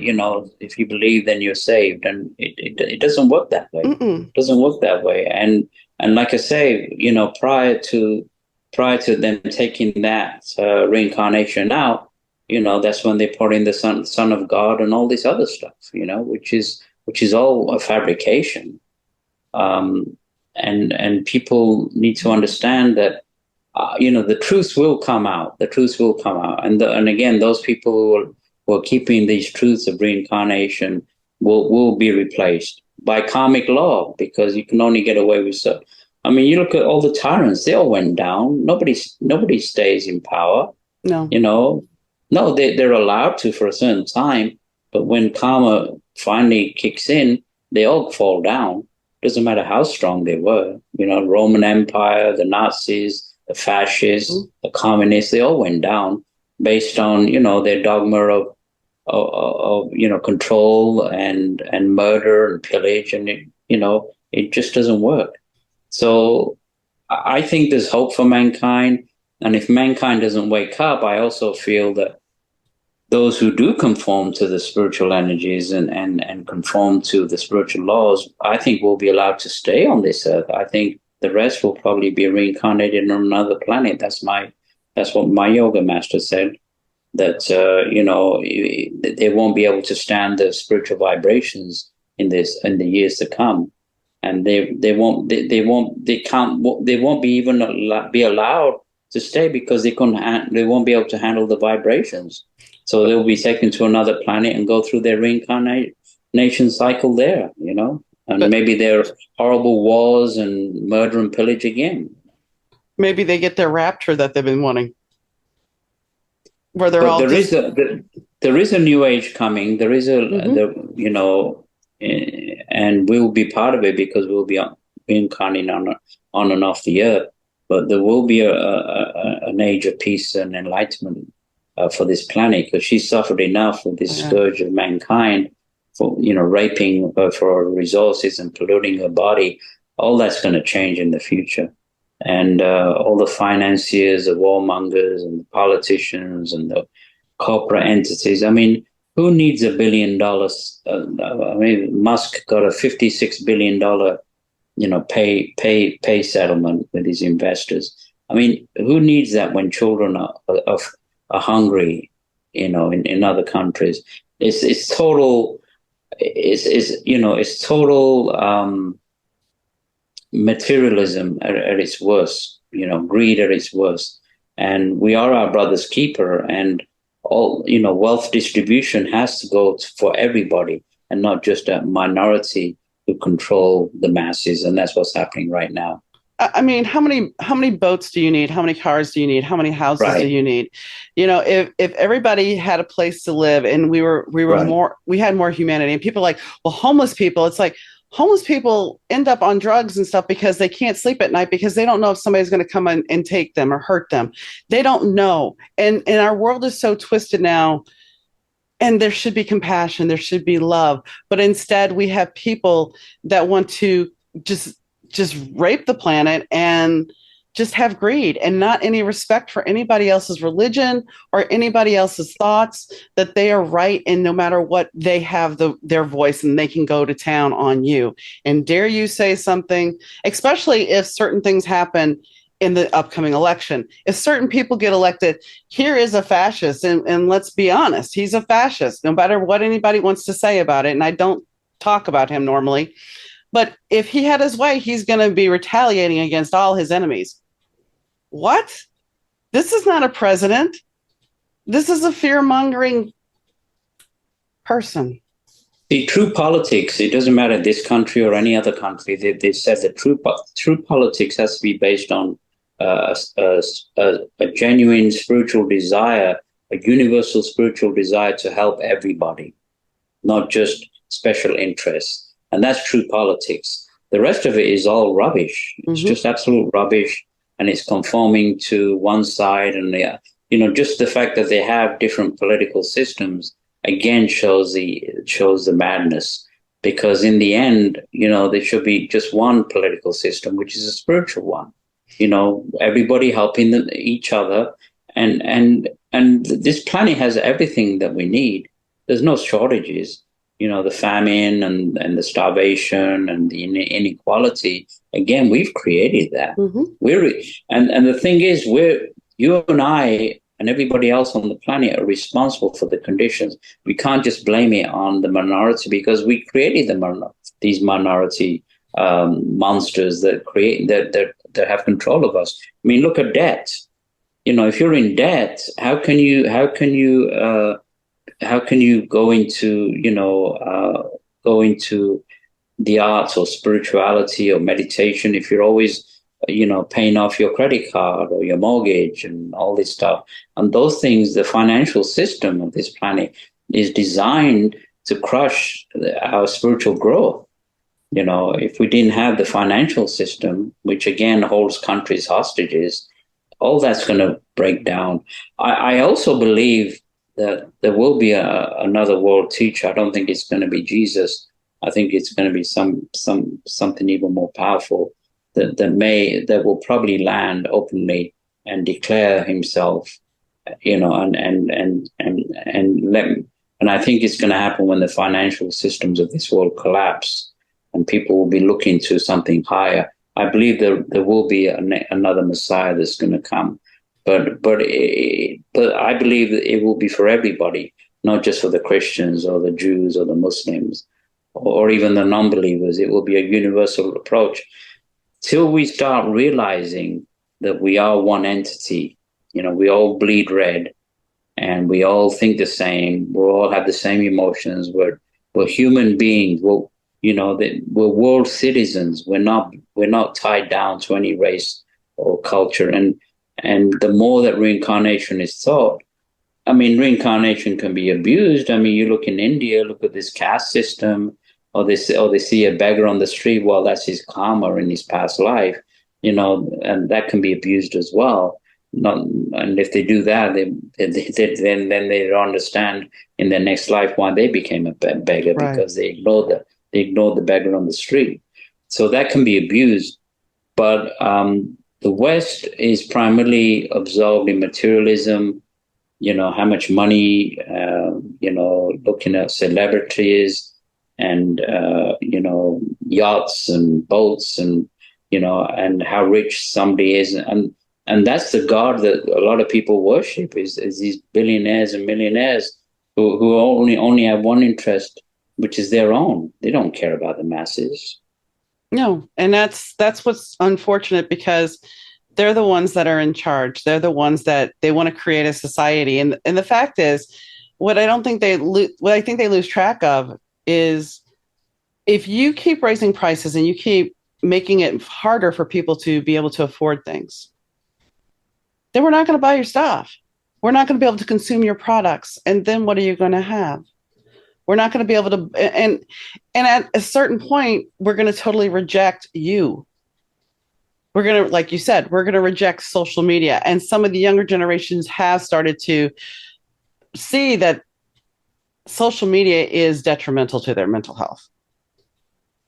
if you believe, then you're saved, and it doesn't work that way. Mm-mm. It doesn't work that way, and like I say, prior to them taking that reincarnation out, that's when they put in the son of God and all this other stuff, which is all a fabrication. And people need to understand that, the truth will come out. The truth will come out. And again, those people who are keeping these truths of reincarnation will be replaced. by karmic law, because you can only get away with so. I mean, you look at all the tyrants; they all went down. Nobody stays in power. No. You know, no, they're allowed to for a certain time, but when karma finally kicks in, they all fall down. Doesn't matter how strong they were. You know, Roman Empire, the Nazis, the fascists, the communists, they all went down based on, their dogma of control and murder and pillage, and it just doesn't work. So I think there's hope for mankind, and if mankind doesn't wake up, I also feel that those who do conform to the spiritual energies and conform to the spiritual laws, I think will be allowed to stay on this earth. I think the rest will probably be reincarnated on another planet. That's what my yoga master said. That they won't be able to stand the spiritual vibrations in the years to come, and they won't be even be allowed to stay, because they won't be able to handle the vibrations. So they'll be taken to another planet and go through their reincarnation cycle there, and maybe their horrible wars and murder and pillage again. Maybe they get their rapture that they've been wanting. Where they're all there is a new age coming. There is and we'll be part of it, because we'll be reincarnating on and off the earth. But there will be an age of peace and enlightenment for this planet, because she suffered enough with this scourge of mankind, for raping her for her resources and polluting her body. All that's going to change in the future. And all the financiers, the warmongers, and the politicians, and the corporate entities. I mean, who needs $1 billion? Musk got a $56 billion, pay settlement with his investors. I mean, who needs that when children are hungry, in other countries? It's total. It's total. Materialism at its worst, greed at its worst. And we are our brother's keeper, and all, wealth distribution has to go for everybody, and not just a minority who control the masses. And that's what's happening right now. I mean, how many boats do you need? How many cars do you need? How many houses do you need? If everybody had a place to live, and we had more humanity, and people are like, well, homeless people, it's like, homeless people end up on drugs and stuff because they can't sleep at night, because they don't know if somebody's going to come in and take them or hurt them. They don't know. And our world is so twisted now, and there should be compassion. There should be love. But instead we have people that want to just rape the planet and just have greed and not any respect for anybody else's religion or anybody else's thoughts, that they are right. And no matter what, they have their voice, and they can go to town on you. And dare you say something, especially if certain things happen in the upcoming election. If certain people get elected, here is a fascist. And let's be honest, he's a fascist, no matter what anybody wants to say about it. And I don't talk about him normally. But if he had his way, he's going to be retaliating against all his enemies. What? This is not a president. This is a fear-mongering person. The true politics, it doesn't matter this country or any other country. They said that true politics has to be based on a genuine spiritual desire, a universal spiritual desire to help everybody, not just special interests. And that's true politics. The rest of it is all rubbish. It's just absolute rubbish. And it's conforming to one side, and just the fact that they have different political systems again shows the madness. Because in the end, there should be just one political system, which is a spiritual one. Everybody helping each other, and this planet has everything that we need. There's no shortages. The famine and the starvation and the inequality. Again, we've created that. And the thing is, you and I and everybody else on the planet are responsible for the conditions. We can't just blame it on the minority, because we created these minority monsters that have control of us. I mean, look at debt. If you're in debt, how can you go into the arts or spirituality or meditation, if you're always, paying off your credit card or your mortgage and all this stuff, and those things, the financial system of this planet is designed to crush our spiritual growth. If we didn't have the financial system, which again holds countries hostages, all that's going to break down. I also believe that there will be another world teacher. I don't think it's going to be Jesus. I think it's going to be something even more powerful that will probably land openly and declare himself, and I think it's going to happen when the financial systems of this world collapse and people will be looking to something higher. I believe there will be another Messiah that's going to come, but I believe that it will be for everybody, not just for the Christians or the Jews or the Muslims or even the non-believers. It will be a universal approach till we start realizing that we are one entity. We all bleed red, and we all think the same. We all have the same emotions. We're human beings. We're world citizens. We're not tied down to any race or culture. And the more that reincarnation is taught, I mean, reincarnation can be abused. I mean, you look in India, look at this caste system, or they see a beggar on the street. Well, that's his karma in his past life, and that can be abused as well. And if they do that, then they don't understand in their next life why they became a beggar, right? Because they ignored the beggar on the street. So that can be abused. But the West is primarily absorbed in materialism, how much money, looking at celebrities and, yachts and boats and, and how rich somebody is. And that's the God that a lot of people worship is these billionaires and millionaires who only have one interest, which is their own. They don't care about the masses. No, and that's what's unfortunate, because they're the ones that are in charge. They're the ones that they want to create a society. And the fact is, what I think they lose track of is, if you keep raising prices and you keep making it harder for people to be able to afford things, then we're not going to buy your stuff. We're not going to be able to consume your products. And then what are you going to have? We're not going to be able to, and at a certain point, we're going to totally reject you. We're going to, like you said, we're going to reject social media. And some of the younger generations have started to see that social media is detrimental to their mental health.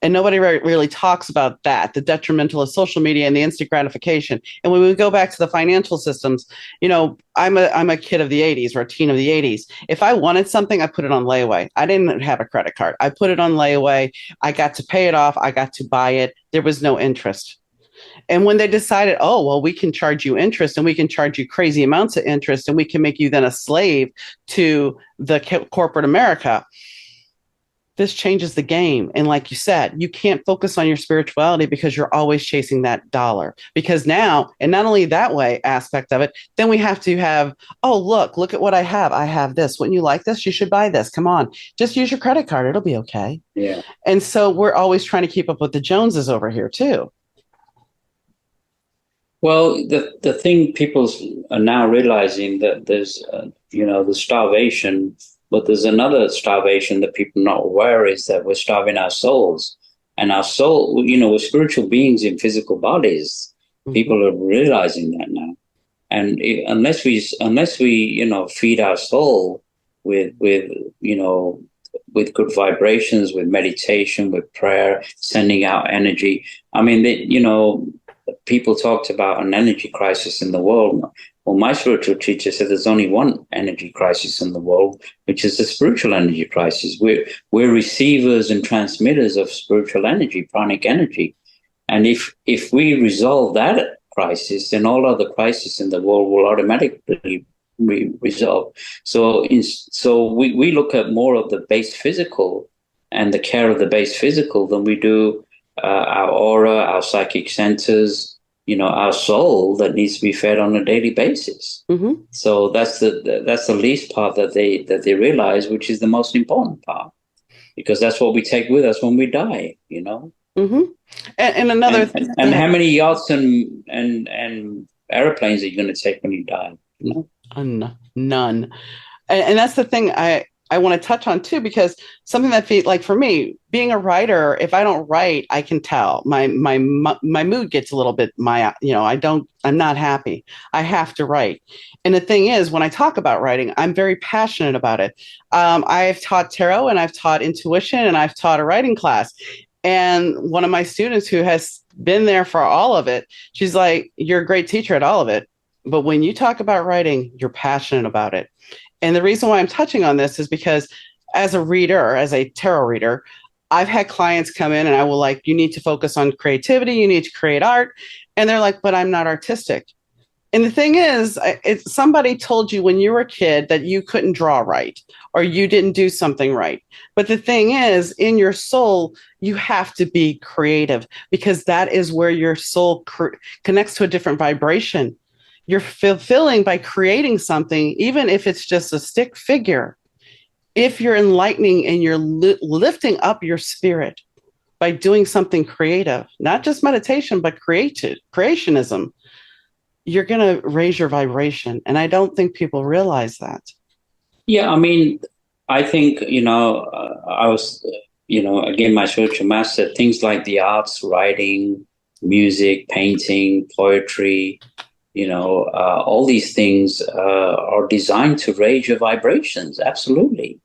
And nobody really talks about that, the detrimental of social media and the instant gratification. And when we go back to the financial systems, I'm a kid of the 80s, or a teen of the 80s. If I wanted something, I put it on layaway. I didn't have a credit card. I put it on layaway. I got to pay it off. I got to buy it. There was no interest. And when they decided, oh, well, we can charge you interest, and we can charge you crazy amounts of interest, and we can make you then a slave to the corporate America, this changes the game. And like you said, you can't focus on your spirituality because you're always chasing that dollar. Because now, and not only that way aspect of it, then we have to have, oh, look at what I have. I have this. Wouldn't you like this? You should buy this. Come on, just use your credit card. It'll be okay. Yeah. And so we're always trying to keep up with the Joneses over here too. Well, the thing people are now realizing that there's, the starvation. But there's another starvation that people are not aware, is that we're starving our souls. And our soul, we're spiritual beings in physical bodies. Mm-hmm. People are realizing that now. And unless we feed our soul with good vibrations, with meditation, with prayer, sending out energy. I mean, people talked about an energy crisis in the world. Well, my spiritual teacher said there's only one energy crisis in the world, which is the spiritual energy crisis. We're receivers and transmitters of spiritual energy, pranic energy. And if we resolve that crisis, then all other crises in the world will automatically resolve. So we look at more of the base physical and the care of the base physical than we do our aura, our psychic centers, our soul that needs to be fed on a daily basis. Mm-hmm. So that's the least part that they realize, which is the most important part. because that's what we take with us when we die, you know. Mm-hmm. And another, go And how ahead. many yachts and airplanes are you going to take when you die? You know? None. And that's the thing I want to touch on too, because something that like for me, being a writer, if I don't write, I can tell my mood gets a little bit I'm not happy. I have to write. And the thing is, when I talk about writing, I'm very passionate about it. I've taught tarot and I've taught intuition and I've taught a writing class. And one of my students who has been there for all of it, she's like, "You're a great teacher at all of it. But when you talk about writing, you're passionate about it." And the reason why I'm touching on this is because as a reader, as a tarot reader, I've had clients come in and I will like, you need to focus on creativity, you need to create art. And they're like, but I'm not artistic. And the thing is, somebody told you when you were a kid that you couldn't draw right or you didn't do something right. But the thing is, in your soul, you have to be creative because that is where your soul connects to a different vibration. You're fulfilling by creating something, even if it's just a stick figure. If you're enlightening and you're lifting up your spirit by doing something creative, not just meditation, but creationism, you're going to raise your vibration. And I don't think people realize that. Yeah, I mean, I think, I was, again, my spiritual master, things like the arts, writing, music, painting, poetry, all these things are designed to raise your vibrations. Absolutely.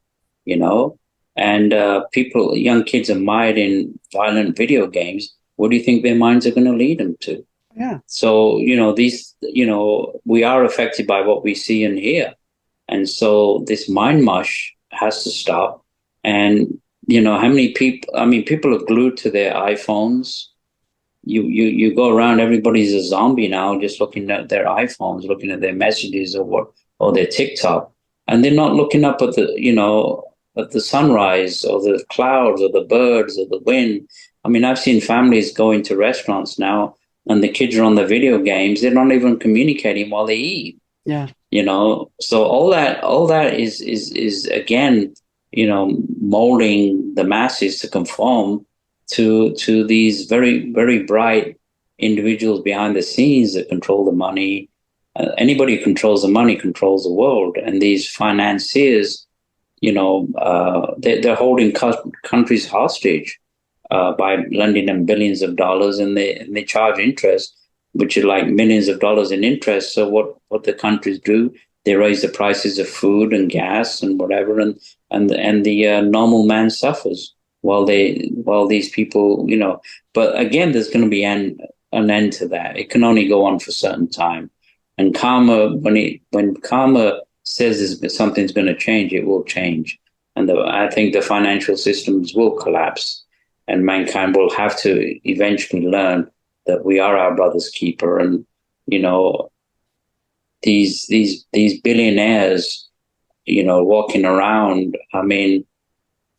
And young kids are mired in violent video games. What do you think their minds are going to lead them to? Yeah. So, we are affected by what we see and hear. And so this mind mush has to stop. And, how many people, people are glued to their iPhones. You go around, everybody's a zombie now, just looking at their iPhones, looking at their messages or their TikTok. And they're not looking up at at the sunrise or the clouds or the birds or the wind. I mean, I've seen families go into restaurants now and the kids are on the video games. They're not even communicating while they eat. Yeah. So all that is again, molding the masses to conform to these very, very bright individuals behind the scenes that control the money. Anybody who controls the money controls the world. And these financiers, they're holding countries hostage by lending them billions of dollars, and they charge interest, which is like millions of dollars in interest. So what the countries do, they raise the prices of food and gas and whatever, and the normal man suffers while these people, But again, there's going to be an end to that. It can only go on for a certain time. And karma, when karma says something's going to change, it will change. And I think the financial systems will collapse, and mankind will have to eventually learn that we are our brother's keeper. And these billionaires, walking around. I mean,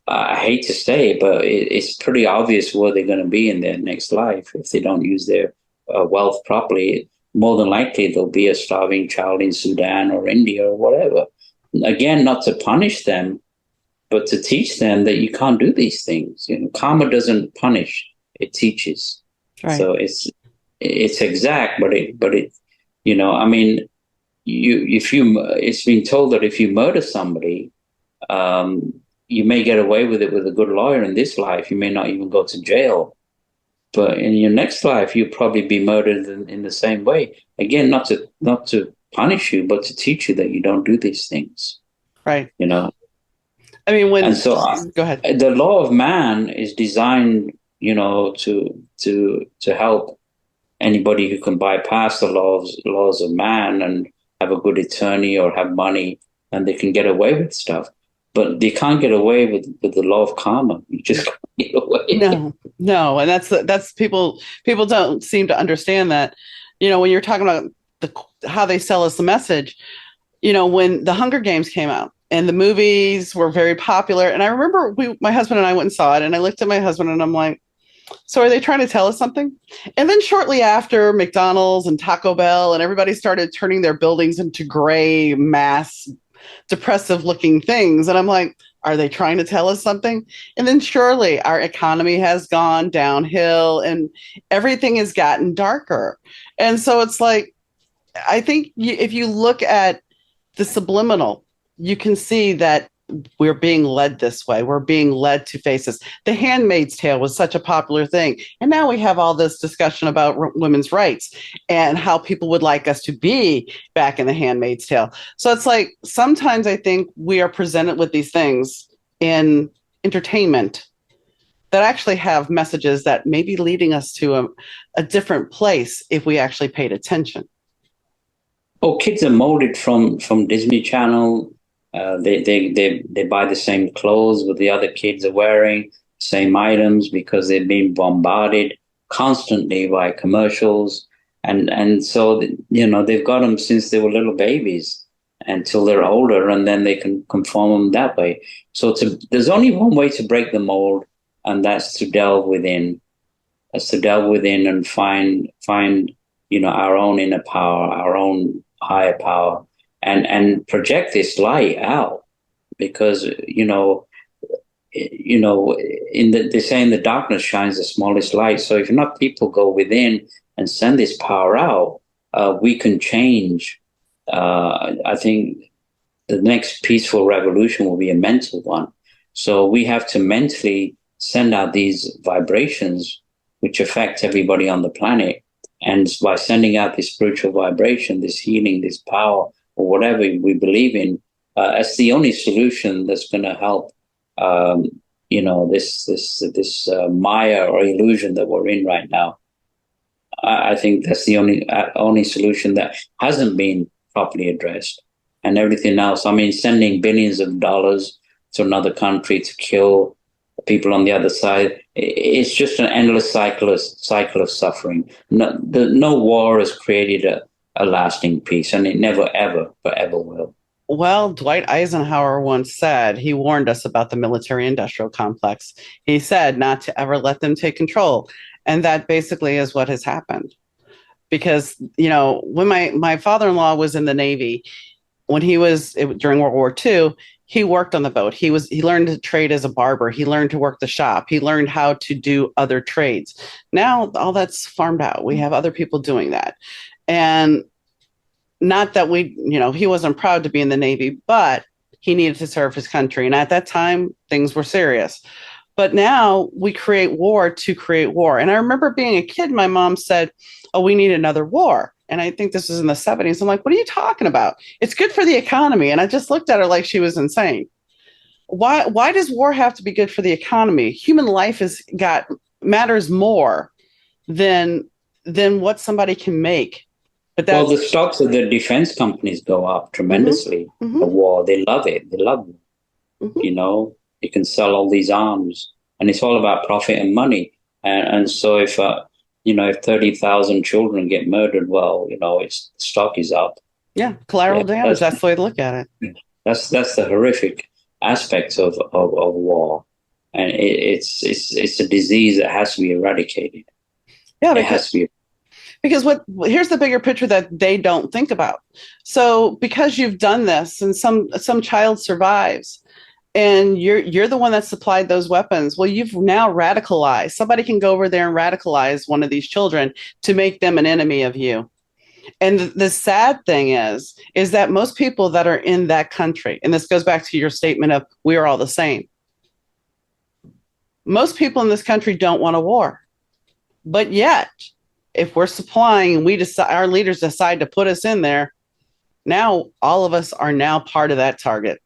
I hate to say it, but it's pretty obvious where they're going to be in their next life if they don't use their wealth properly. More than likely, there'll be a starving child in Sudan or India or whatever. Again, not to punish them, but to teach them that you can't do these things. Karma doesn't punish; it teaches. Right. So it's exact, but it I mean, it's been told that if you murder somebody, you may get away with it with a good lawyer in this life. You may not even go to jail. But in your next life, you'll probably be murdered in the same way. Again, not to punish you, but to teach you that you don't do these things. Right. I mean, and so go ahead. The law of man is designed, to help anybody who can bypass the laws of man and have a good attorney or have money, and they can get away with stuff. But they can't get away with the law of karma. You just can't get away. No, and that's people don't seem to understand that. When you're talking about how they sell us the message, when the Hunger Games came out and the movies were very popular, and I remember my husband and I went and saw it, and I looked at my husband and I'm like, so are they trying to tell us something? And then shortly after, McDonald's and Taco Bell and everybody started turning their buildings into gray mass depressive looking things. And I'm like, Are they trying to tell us something? And then surely our economy has gone downhill and everything has gotten darker. And so it's like, I think if you look at the subliminal, you can see that we're being led this way. We're being led to face this. The Handmaid's Tale was such a popular thing. And now we have all this discussion about women's rights and how people would like us to be back in the Handmaid's Tale. So it's like sometimes I think we are presented with these things in entertainment that actually have messages that may be leading us to a different place if we actually paid attention. Oh, kids are molded from Disney Channel. They buy the same clothes what the other kids are wearing, same items because they've been bombarded constantly by commercials, and so they've got them since they were little babies until they're older, and then they can conform them that way. So there's only one way to break the mold, and that's to delve within. That's to delve within and find our own inner power, our own higher power, and project this light out, because they say in the darkness shines the smallest light. So if enough people go within and send this power out, we can change. I think the next peaceful revolution will be a mental one. So we have to mentally send out these vibrations which affect everybody on the planet. And by sending out this spiritual vibration, this healing, this power, or whatever we believe in, it's the only solution that's going to help. This Maya or illusion that we're in right now. I think that's the only solution that hasn't been properly addressed, and everything else. I mean, sending billions of dollars to another country to kill people on the other side. It's just an endless cycle of suffering. No war has created a lasting peace, and it never, ever, forever will. Well, Dwight Eisenhower once said, he warned us about the military industrial complex. He said not to ever let them take control. And that basically is what has happened. Because, when my father-in-law was in the Navy, when during World War II, he worked on the boat. He learned to trade as a barber. He learned to work the shop. He learned how to do other trades. Now all that's farmed out. We have other people doing that. And not that he wasn't proud to be in the Navy, but he needed to serve his country. And at that time, things were serious. But now we create war to create war. And I remember being a kid, my mom said, "Oh, we need another war." And I think this was in the 70s. I'm like, what are you talking about? It's good for the economy. And I just looked at her like she was insane. Why does war have to be good for the economy? Human life matters more than what somebody can make. But well, the stocks of the defense companies go up tremendously. Mm-hmm. The war, they love it. They love it. Mm-hmm. You can sell all these arms, and it's all about profit and money. And so if 30,000 children get murdered, well, its stock is up. Yeah, collateral damage. That's the way to look at it. That's the horrific aspects of war, and it's a disease that has to be eradicated. Yeah, it has to be. Because here's the bigger picture that they don't think about. So because you've done this, and some child survives, and you're the one that supplied those weapons. Well, you've now radicalized. Somebody can go over there and radicalize one of these children to make them an enemy of you. And the sad thing is that most people that are in that country, and this goes back to your statement of we are all the same. Most people in this country don't want a war. But yet, if we're supplying and our leaders decide to put us in there, now all of us are now part of that target,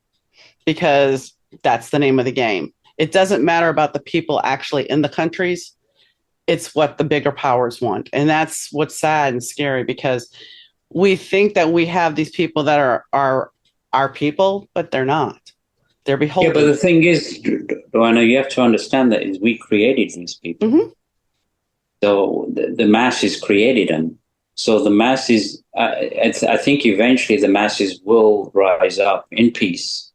because that's the name of the game. It doesn't matter about the people actually in the countries. It's what the bigger powers want. And that's what's sad and scary, because we think that we have these people that are our people, but they're not. They're beholden. Yeah, but the thing is, Joanna, you have to understand that is we created these people. Mm-hmm. So the masses created them. So the masses, I think eventually the masses will rise up in peace,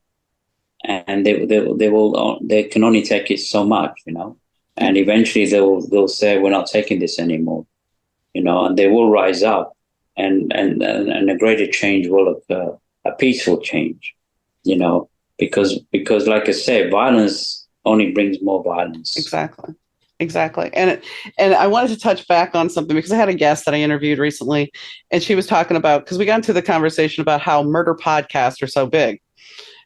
and they can only take it so much, and eventually they'll say we're not taking this anymore, and they will rise up, and a greater change will occur, a peaceful change, because like I say, violence only brings more violence. Exactly. Exactly. And I wanted to touch back on something because I had a guest that I interviewed recently, and she was talking about, because we got into the conversation about how murder podcasts are so big.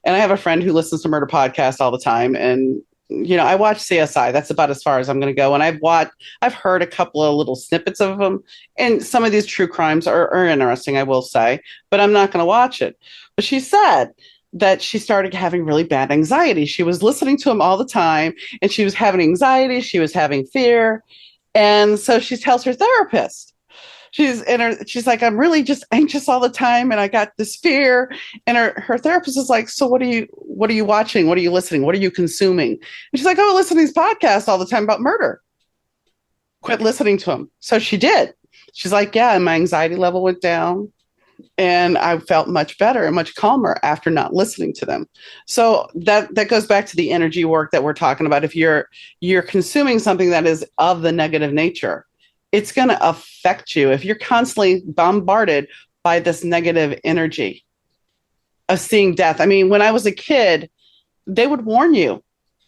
And I have a friend who listens to murder podcasts all the time. And, I watch CSI. That's about as far as I'm going to go. And I've heard a couple of little snippets of them. And some of these true crimes are interesting, I will say, but I'm not going to watch it. But she said that she started having really bad anxiety. She was listening to him all the time, and she was having anxiety. She was having fear. And so she tells her therapist, she's like, I'm really just anxious all the time, and I got this fear. And her therapist is like, so what are you watching? What are you listening? What are you consuming? And she's like, oh, I listen to these podcasts all the time about murder. Quit listening to them. So she did. She's like, yeah, and my anxiety level went down, and I felt much better and much calmer after not listening to them. So that goes back to the energy work that we're talking about. If you're consuming something that is of the negative nature, it's going to affect you. If you're constantly bombarded by this negative energy of seeing death. I mean, when I was a kid, they would warn you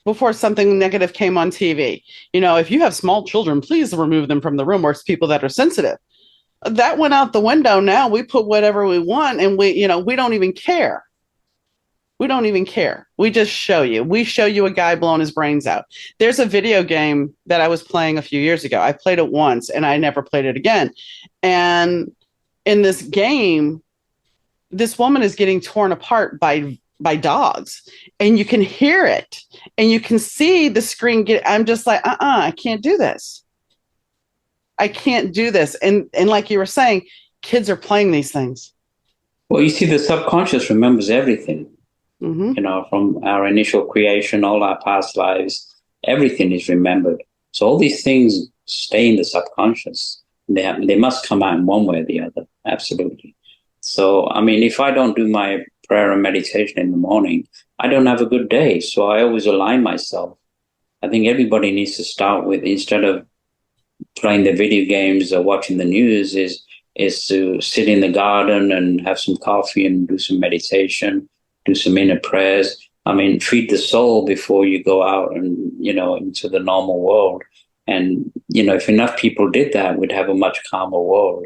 before something negative came on TV. If you have small children, please remove them from the room, or it's people that are sensitive. That went out the window. Now we put whatever we want, and we don't even care. We don't even care. We just show you. We show you a guy blowing his brains out. There's a video game that I was playing a few years ago. I played it once and I never played it again. And in this game, this woman is getting torn apart by dogs, and you can hear it, and you can see the screen I'm just like, I can't do this. I can't do this. And like you were saying, kids are playing these things. Well, you see, the subconscious remembers everything. Mm-hmm. From our initial creation, all our past lives, everything is remembered. So all these things stay in the subconscious. They must come out in one way or the other. Absolutely. So, I mean, if I don't do my prayer and meditation in the morning, I don't have a good day. So I always align myself. I think everybody needs to start with, instead of playing the video games or watching the news, is to sit in the garden and have some coffee and do some meditation, do some inner prayers. I mean, feed the soul before you go out and, into the normal world. And, if enough people did that, we'd have a much calmer world.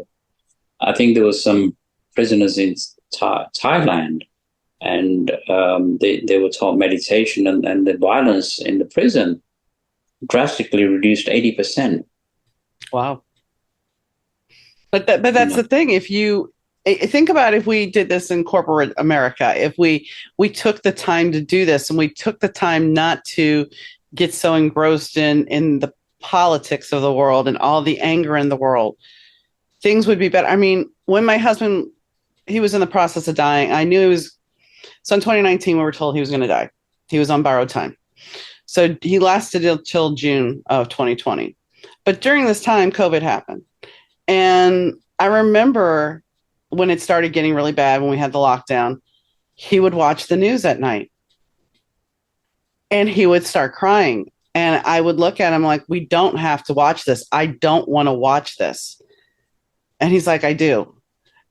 I think there was some prisoners in Thailand, and they were taught meditation, and the violence in the prison drastically reduced 80%. Wow. But that's the thing. If you think about, if we did this in corporate America, if we took the time to do this, and we took the time not to get so engrossed in the politics of the world and all the anger in the world, things would be better. I mean, when my husband, he was in the process of dying, I knew so in 2019, we were told he was going to die. He was on borrowed time. So he lasted until June of 2020. But during this time, COVID happened. And I remember when it started getting really bad, when we had the lockdown, he would watch the news at night and he would start crying. And I would look at him like, we don't have to watch this. I don't want to watch this. And he's like, I do.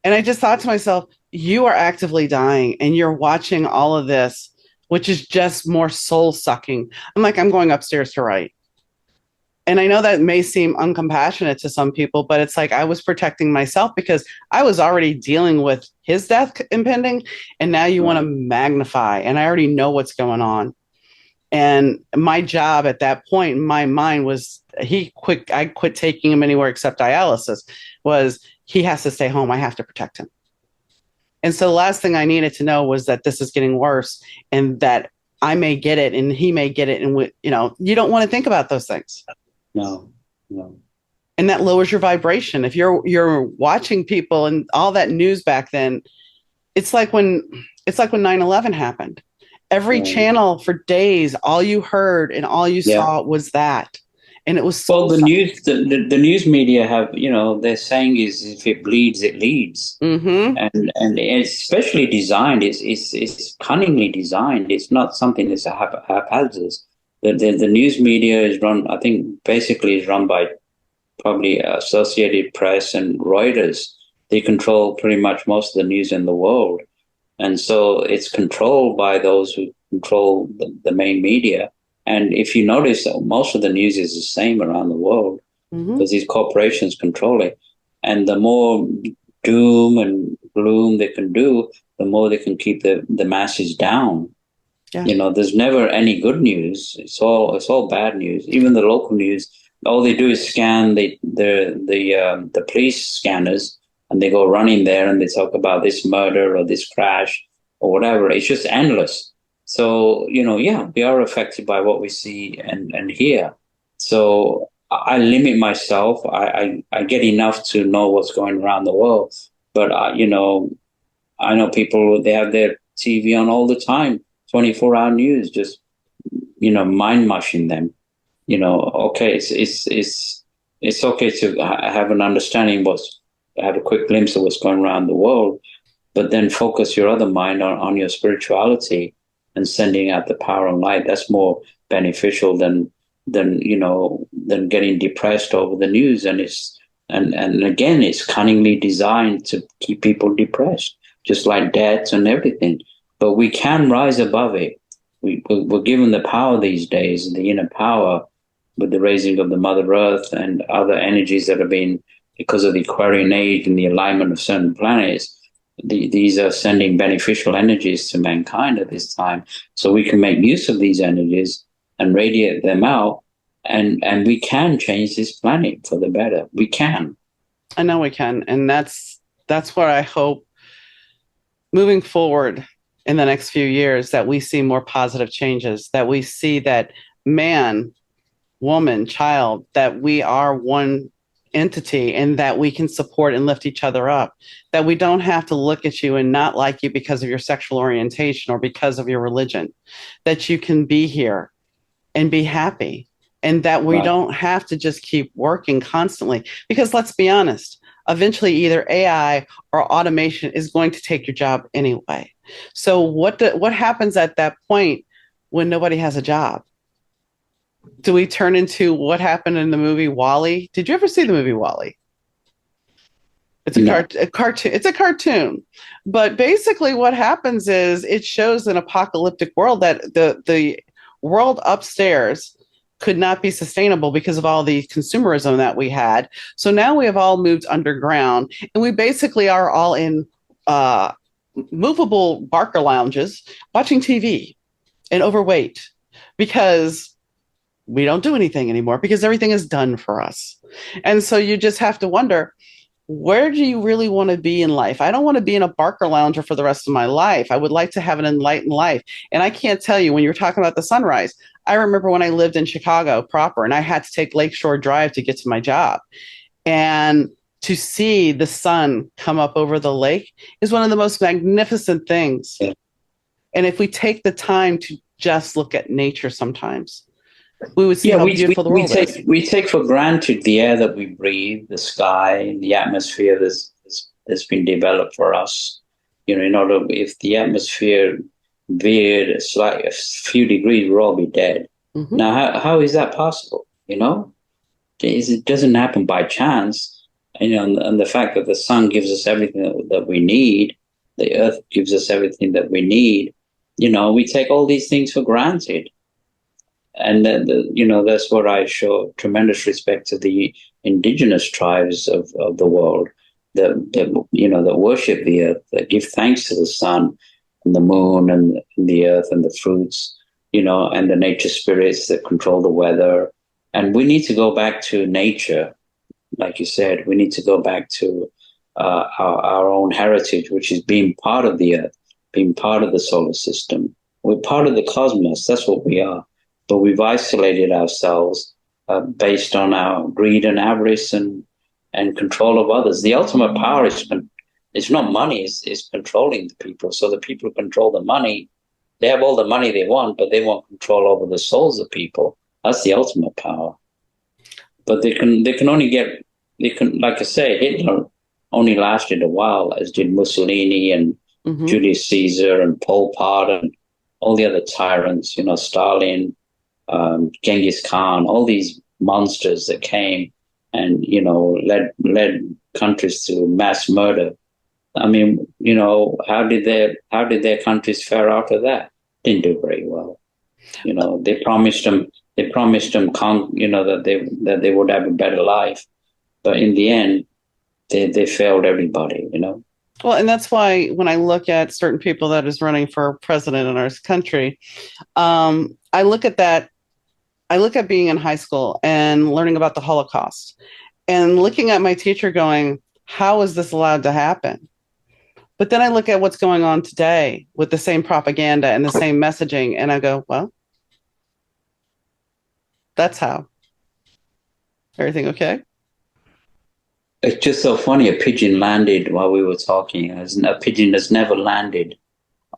And I just thought to myself, you are actively dying and you're watching all of this, which is just more soul sucking. I'm like, I'm going upstairs to write. And I know that may seem uncompassionate to some people, but it's like I was protecting myself because I was already dealing with his death impending. And now you want to magnify, and I already know what's going on. And my job at that point in my mind was I quit taking him anywhere except dialysis, was he has to stay home. I have to protect him. And so the last thing I needed to know was that this is getting worse and that I may get it and he may get it. And, you don't want to think about those things. No. And that lowers your vibration. If you're watching people and all that news back then, it's like when 9/11 happened. Every channel for days, all you heard and all you saw was that. And it was so the news media have, their saying is, if it bleeds, it leads. Mm-hmm. And it's especially designed, it's cunningly designed. It's not something that's haphazard. The news media is run, I think, basically is run by probably Associated Press and Reuters. They control pretty much most of the news in the world. And so it's controlled by those who control the main media. And if you notice, most of the news is the same around the world Mm-hmm. because these corporations control it. And the more doom and gloom they can do, the more they can keep the masses down. Yeah. You know, there's never any good news. It's all bad news. Even the local news, all they do is scan the police scanners, and they go running there and they talk about this murder or this crash or whatever. It's just endless. So, yeah, we are affected by what we see and hear. So I limit myself. I get enough to know what's going around the world, but I know people, they have their TV on all the time, 24-hour news, just, mind mushing them. Okay, it's okay to have an understanding have a quick glimpse of what's going around the world, but then focus your other mind on your spirituality and sending out the power and light. That's more beneficial than getting depressed over the news. And again, it's cunningly designed to keep people depressed, just like debt and everything. But we can rise above it. We're given the power these days, the inner power, with the raising of the Mother Earth and other energies that have been, because of the Aquarian age and the alignment of certain planets, these are sending beneficial energies to mankind at this time. So we can make use of these energies and radiate them out, and we can change this planet for the better. We can. I know we can. And that's what I hope moving forward in the next few years, that we see more positive changes, that we see that man, woman, child, that we are one entity and that we can support and lift each other up, that we don't have to look at you and not like you because of your sexual orientation or because of your religion, that you can be here and be happy, and that we don't have to just keep working constantly. Because let's be honest, eventually either AI or automation is going to take your job anyway. So what happens at that point when nobody has a job? Do we turn into what happened in the movie WALL-E? Did you ever see the movie WALL-E? It's a cartoon. It's a cartoon, but basically, what happens is it shows an apocalyptic world that the world upstairs could not be sustainable because of all the consumerism that we had. So now we have all moved underground, and we basically are all in movable Barker lounges watching TV and overweight because we don't do anything anymore because everything is done for us. And so you just have to wonder, where do you really want to be in life? I don't want to be in a Barker lounger for the rest of my life. I would like to have an enlightened life. And I can't tell you, when you're talking about the sunrise, I remember when I lived in Chicago proper and I had to take Lakeshore Drive to get to my job. And to see the sun come up over the lake is one of the most magnificent things. Yeah. And if we take the time to just look at nature sometimes, we would see how beautiful the world is. We take for granted the air that we breathe, the sky, the atmosphere that's been developed for us. If the atmosphere veered a few degrees, we'll all be dead. Mm-hmm. Now, how is that possible? It doesn't happen by chance. And the fact that the sun gives us everything that we need, the earth gives us everything that we need. We take all these things for granted. And that's what I show tremendous respect to the indigenous tribes of the world that worship the earth, that give thanks to the sun and the moon and the earth and the fruits, and the nature spirits that control the weather. And we need to go back to nature. Like you said, we need to go back to our own heritage, which is being part of the earth, being part of the solar system. We're part of the cosmos. That's what we are. But we've isolated ourselves based on our greed and avarice and control of others. The ultimate power is not money, it's controlling the people. So the people who control the money, they have all the money they want, but they want control over the souls of people. That's the ultimate power. But they can only like I say, Hitler only lasted a while, as did Mussolini and Julius Caesar and Pol Pot and all the other tyrants, Stalin, Genghis Khan, all these monsters that came and led countries to mass murder. I mean, how did their countries fare after that? didn't do very well. They promised them, that they would have a better life, but in the end, they failed everybody. Well, and that's why when I look at certain people that is running for president in our country, I look at that. I look at being in high school and learning about the Holocaust and looking at my teacher going, how is this allowed to happen? But then I look at what's going on today with the same propaganda and the same messaging, and I go, well, that's how. Everything okay? It's just so funny. A pigeon landed while we were talking. A pigeon has never landed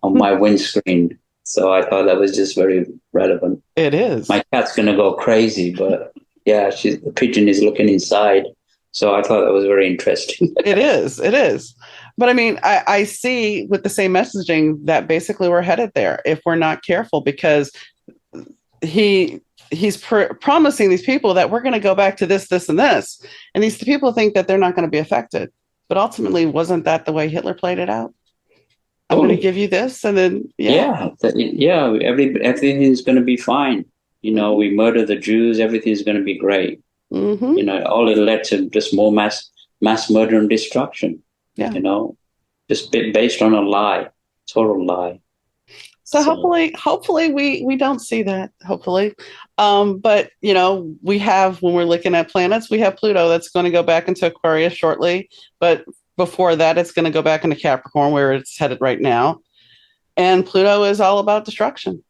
on my windscreen. So I thought that was just very relevant. It is. My cat's going to go crazy, but yeah, the pigeon is looking inside. So I thought that was very interesting. It is. It is. But I mean, I see with the same messaging that basically we're headed there if we're not careful, because he's promising these people that we're going to go back to this, this, and this. And these people think that they're not going to be affected. But ultimately, wasn't that the way Hitler played it out? I'm going to give you this, and then everything is going to be fine. We murder the Jews, everything's going to be great. Mm-hmm. All it led to just more mass murder and destruction. Yeah. Just based on a lie, total lie. So hopefully we don't see that. Hopefully, but we have, when we're looking at planets, we have Pluto that's going to go back into Aquarius shortly, but before that, it's going to go back into Capricorn, where it's headed right now. And Pluto is all about destruction.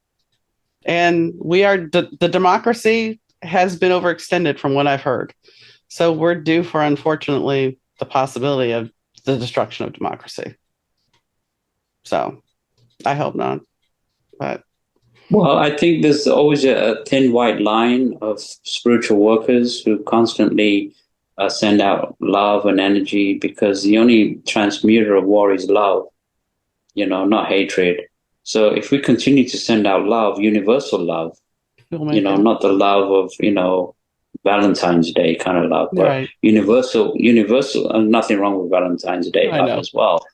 And the democracy has been overextended from what I've heard. So we're due for, unfortunately, the possibility of the destruction of democracy. So I hope not. But well, I think there's always a thin white line of spiritual workers who constantly send out love and energy, because the only transmuter of war is love, not hatred. So if we continue to send out love, universal love, not the love of, Valentine's Day kind of love, but right. universal, and nothing wrong with Valentine's Day love as well.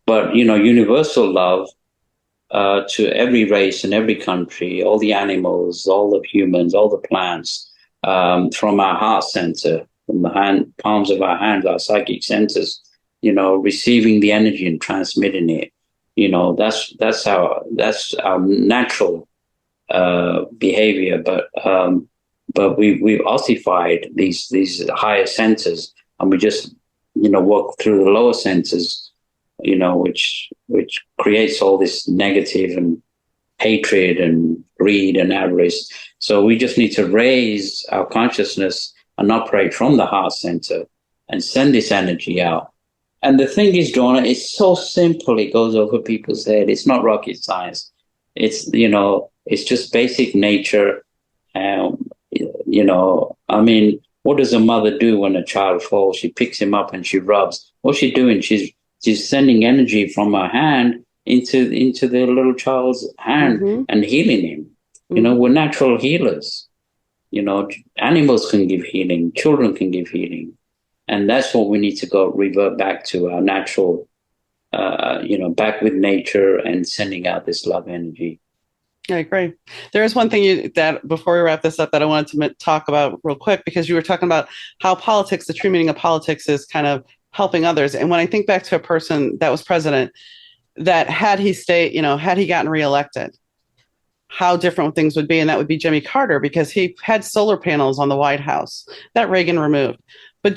But, universal love to every race and every country, all the animals, all the humans, all the plants, from our heart center, from the palms of our hands, our psychic centers, receiving the energy and transmitting it. That's our natural behavior, but we've ossified these higher centers, and we just work through the lower centers, which creates all this negative and hatred and greed and avarice. So we just need to raise our consciousness and operate from the heart center and send this energy out. And the thing is, Donna, it's so simple. It goes over people's head. It's not rocket science. It's, it's just basic nature. I mean, what does a mother do when a child falls? She picks him up and she rubs. What's she doing? She's sending energy from her hand into the little child's hand and healing him. We're natural healers. Animals can give healing, children can give healing. And that's what we need to revert back to, our natural, back with nature and sending out this love energy. I agree. There is one thing that before we wrap this up that I wanted to talk about real quick, because you were talking about how politics, the true meaning of politics, is kind of helping others. And when I think back to a person that was president, that had he gotten reelected, how different things would be. And that would be Jimmy Carter, because he had solar panels on the White House that Reagan removed. But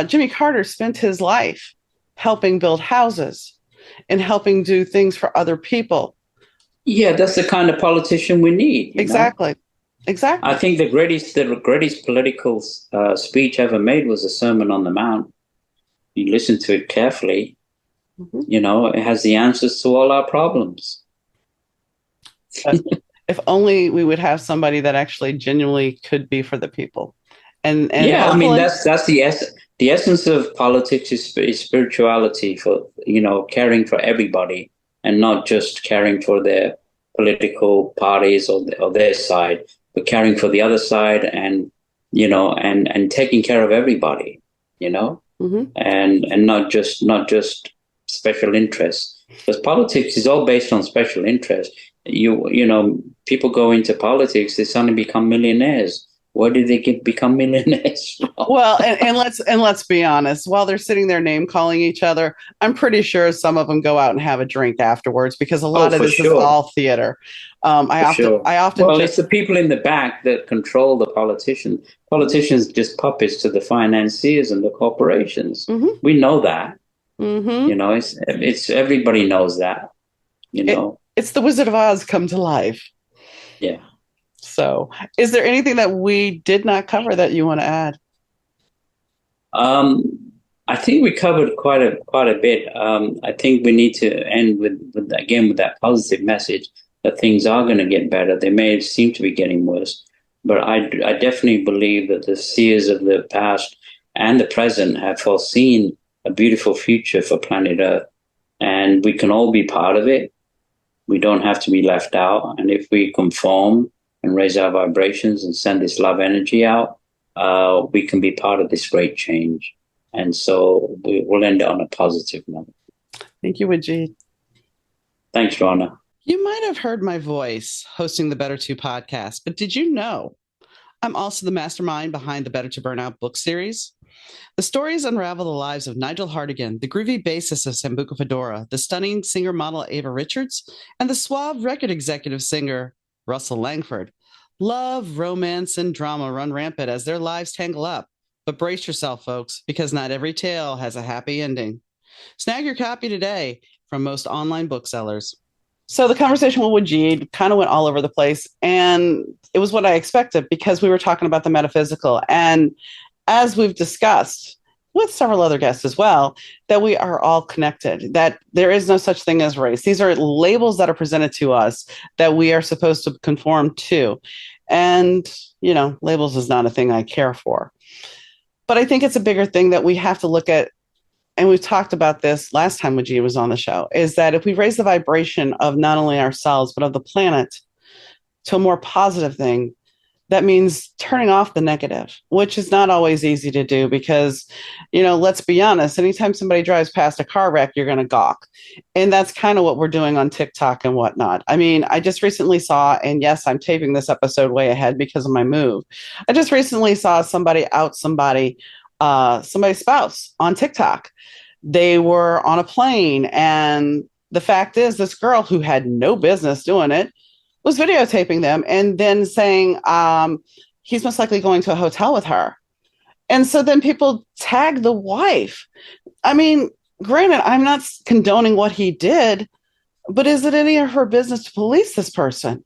Jimmy Carter spent his life helping build houses and helping do things for other people. Yeah, that's the kind of politician we need. Exactly. Exactly. I think the greatest political speech ever made was the Sermon on the Mount. You listen to it carefully, it has the answers to all our problems. If only we would have somebody that actually genuinely could be for the people. And yeah, I mean, that's the essence of politics is spirituality, for caring for everybody and not just caring for their political parties or their side, but caring for the other side and taking care of everybody, and not just special interests, because politics is all based on special interest. You know, people go into politics, they suddenly become millionaires. Where did they become millionaires from? Well, and let's be honest. While they're sitting there name calling each other, I'm pretty sure some of them go out and have a drink afterwards because a Oh, lot of for this is sure. all theater. I For often sure. I often Well, jo- it's the people in the back that control the politicians. Politicians just puppets to the financiers and the corporations. Mhm, We know that. You mhm. know, it's everybody knows that. You know, It's the Wizard of Oz come to life. yeah. So, is there anything that we did not cover that you want to add? Um, I think we covered quite a bit. I think we need to end with again with that positive message that things are going to get better. They may seem to be getting worse, but I definitely believe that the seers of the past and the present have foreseen a beautiful future for planet Earth, and we can all be part of it. We don't have to be left out, and if we conform and raise our vibrations and send this love energy out, we can be part of this great change. And so we'll end it on a positive note. Thank you, Wajid. Thanks, Rana. You might have heard my voice hosting the Better To podcast, but did you know I'm also the mastermind behind the Better to Burnout book series? The stories unravel the lives of Nigel Hartigan, the groovy bassist of Sambuca Fedora, the stunning singer model Ava Richards, and the suave record executive singer Russell Langford. Love, romance, and drama run rampant as their lives tangle up. But brace yourself, folks, because not every tale has a happy ending. Snag your copy today from most online booksellers. So the conversation with Wajid kind of went all over the place, and it was what I expected because we were talking about the metaphysical. And as we've discussed with several other guests as well, that we are all connected, that there is no such thing as race. These are labels that are presented to us that we are supposed to conform to. And, labels is not a thing I care for. But I think it's a bigger thing that we have to look at, and we've talked about this last time Wajid was on the show, is that if we raise the vibration of not only ourselves, but of the planet to a more positive thing, that means turning off the negative, which is not always easy to do because, let's be honest, anytime somebody drives past a car wreck, you're going to gawk. And that's kind of what we're doing on TikTok and whatnot. I mean, I just recently saw, and yes, I'm taping this episode way ahead because of my move. I just recently saw somebody out somebody's spouse on TikTok. They were on a plane, and the fact is, this girl who had no business doing it was videotaping them and then saying he's most likely going to a hotel with her. And so then people tag the wife. I mean, granted, I'm not condoning what he did, but is it any of her business to police this person?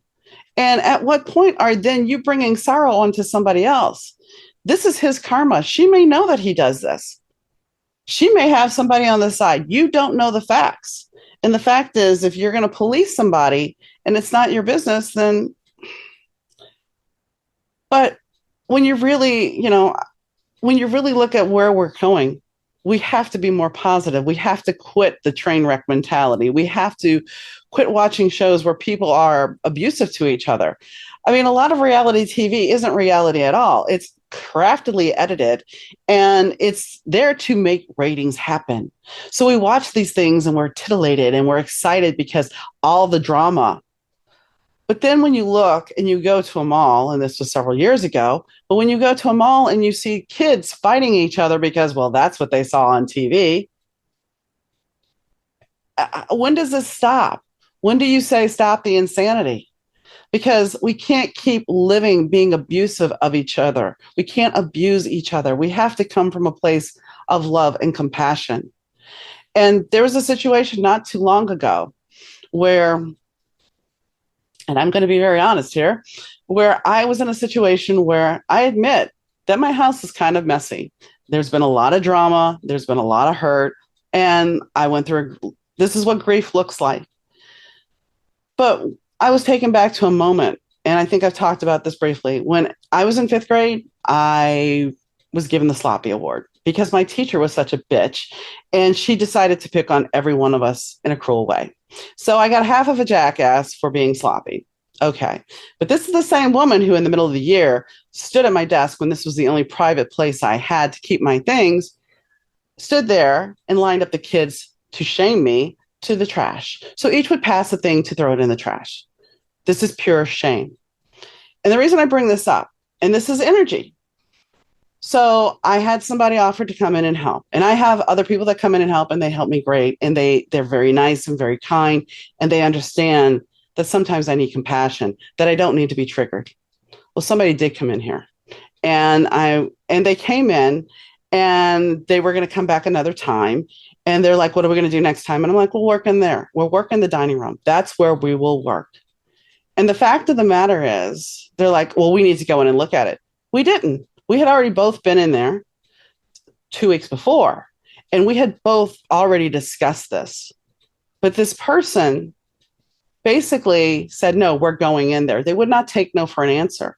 And at what point are then you bringing sorrow onto somebody else? This is his karma. She may know that he does this. She may have somebody on the side. You don't know the facts. And the fact is, if you're going to police somebody and it's not your business, then, but when you really, when you really look at where we're going, we have to be more positive. We have to quit the train wreck mentality. We have to quit watching shows where people are abusive to each other. I mean, a lot of reality TV isn't reality at all. It's craftily edited and it's there to make ratings happen. So we watch these things and we're titillated and we're excited because all the drama. But then when you look and you go to a mall, and this was several years ago, but when you go to a mall and you see kids fighting each other because, well, that's what they saw on TV, when does this stop? When do you say stop the insanity? Because we can't keep living being abusive of each other. We can't abuse each other. We have to come from a place of love and compassion. And there was a situation not too long ago where, and I'm going to be very honest here, where I was in a situation where I admit that my house is kind of messy. There's been a lot of drama, there's been a lot of hurt, and I went through this is what grief looks like. But I was taken back to a moment, and I think I've talked about this briefly. When I was in fifth grade, I was given the Sloppy Award because my teacher was such a bitch, and she decided to pick on every one of us in a cruel way. So I got half of a jackass for being sloppy. Okay. But this is the same woman who, in the middle of the year, stood at my desk when this was the only private place I had to keep my things, stood there and lined up the kids to shame me to the trash. So each would pass a thing to throw it in the trash. This is pure shame. And the reason I bring this up, and this is energy. So I had somebody offer to come in and help. And I have other people that come in and help, and they help me great. And they're very nice and very kind. And they understand that sometimes I need compassion, that I don't need to be triggered. Well, somebody did come in here, and they came in and they were going to come back another time. And they're like, what are we going to do next time? And I'm like, we'll work in there. We'll work in the dining room. That's where we will work. And the fact of the matter is, they're like, well, we need to go in and look at it. We didn't. We had already both been in there 2 weeks before, and we had both already discussed this. But this person basically said, no, we're going in there. They would not take no for an answer.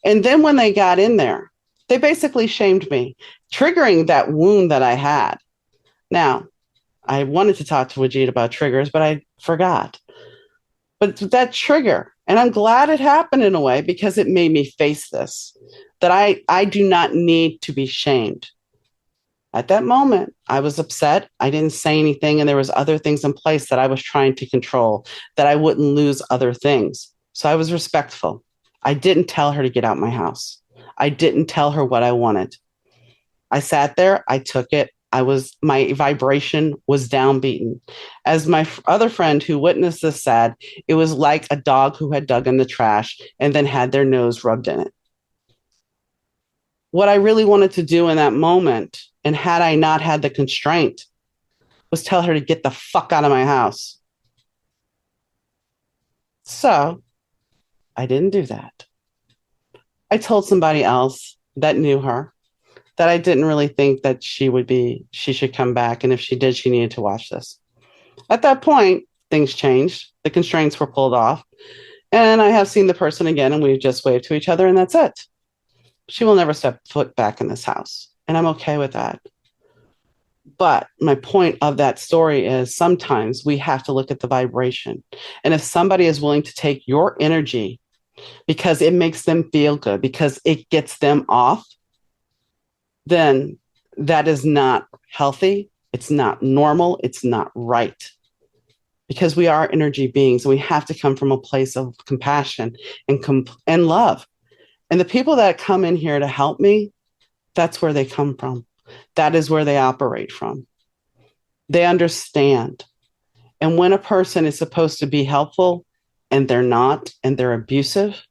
And then when they got in there, they basically shamed me, triggering that wound that I had. Now, I wanted to talk to Wajid about triggers, but I forgot. But that trigger, and I'm glad it happened in a way because it made me face this, that I do not need to be shamed. At that moment, I was upset. I didn't say anything, and there was other things in place that I was trying to control, that I wouldn't lose other things. So I was respectful. I didn't tell her to get out my house. I didn't tell her what I wanted. I sat there. I took it. My vibration was downbeaten. As my other friend who witnessed this said, it was like a dog who had dug in the trash and then had their nose rubbed in it. What I really wanted to do in that moment, and had I not had the constraint, was tell her to get the fuck out of my house. So I didn't do that. I told somebody else that knew her that I didn't really think that she should come back. And if she did, she needed to watch this. At that point, things changed. The constraints were pulled off. And I have seen the person again, and we've just waved to each other, and that's it. She will never step foot back in this house. And I'm okay with that. But my point of that story is sometimes we have to look at the vibration. And if somebody is willing to take your energy because it makes them feel good, because it gets them off, then that is not healthy. It's not normal. It's not right. Because we are energy beings, and we have to come from a place of compassion and love. And the people that come in here to help me, that's where they come from. That is where they operate from. They understand. And when a person is supposed to be helpful and they're not, and they're abusive,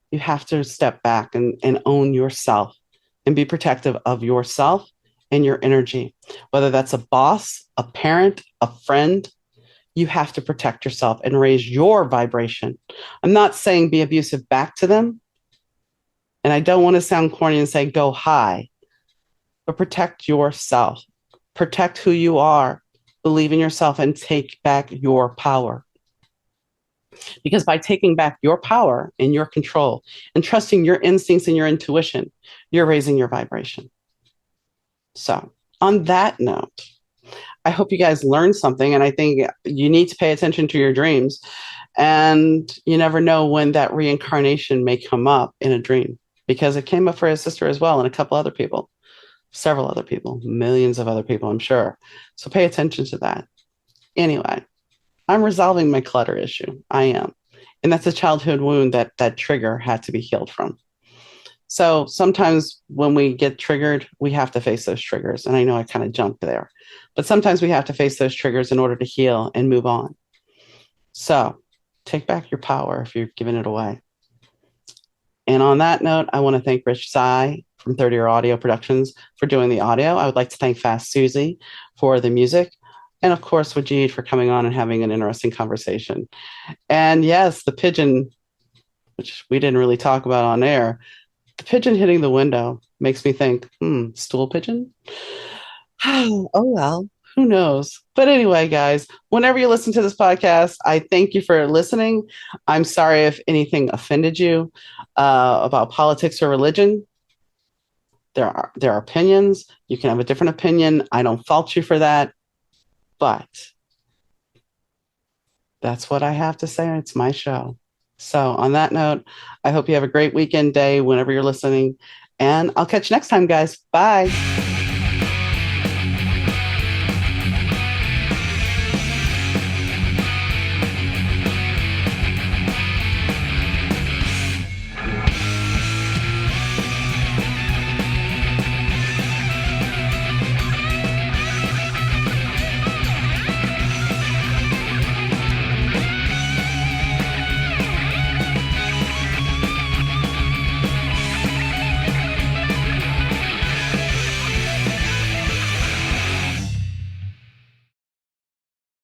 you have to step back and own yourself and be protective of yourself and your energy. Whether that's a boss, a parent, a friend, you have to protect yourself and raise your vibration. I'm not saying be abusive back to them. And I don't want to sound corny and say go high, but protect yourself. Protect who you are. Believe in yourself and take back your power. Because by taking back your power and your control and trusting your instincts and your intuition, you're raising your vibration. So, on that note, I hope you guys learned something. And I think you need to pay attention to your dreams. And you never know when that reincarnation may come up in a dream, because it came up for his sister as well, and a couple other people, several other people, millions of other people, I'm sure. So pay attention to that. Anyway, I'm resolving my clutter issue. I am. And that's a childhood wound that trigger had to be healed from. So sometimes when we get triggered, we have to face those triggers. And I know I kind of jumped there, but sometimes we have to face those triggers in order to heal and move on. So take back your power if you've given it away. And on that note, I want to thank Rich Sai from 30 Year Audio Productions for doing the audio. I would like to thank Fast Susie for the music. And of course, Wajid for coming on and having an interesting conversation. And yes, the pigeon, which we didn't really talk about on air, the pigeon hitting the window makes me think, stool pigeon? Oh, well, who knows? But anyway, guys, whenever you listen to this podcast, I thank you for listening. I'm sorry if anything offended you about politics or religion. There are opinions. You can have a different opinion. I don't fault you for that. But that's what I have to say. It's my show. So on that note, I hope you have a great weekend day whenever you're listening. And I'll catch you next time, guys. Bye.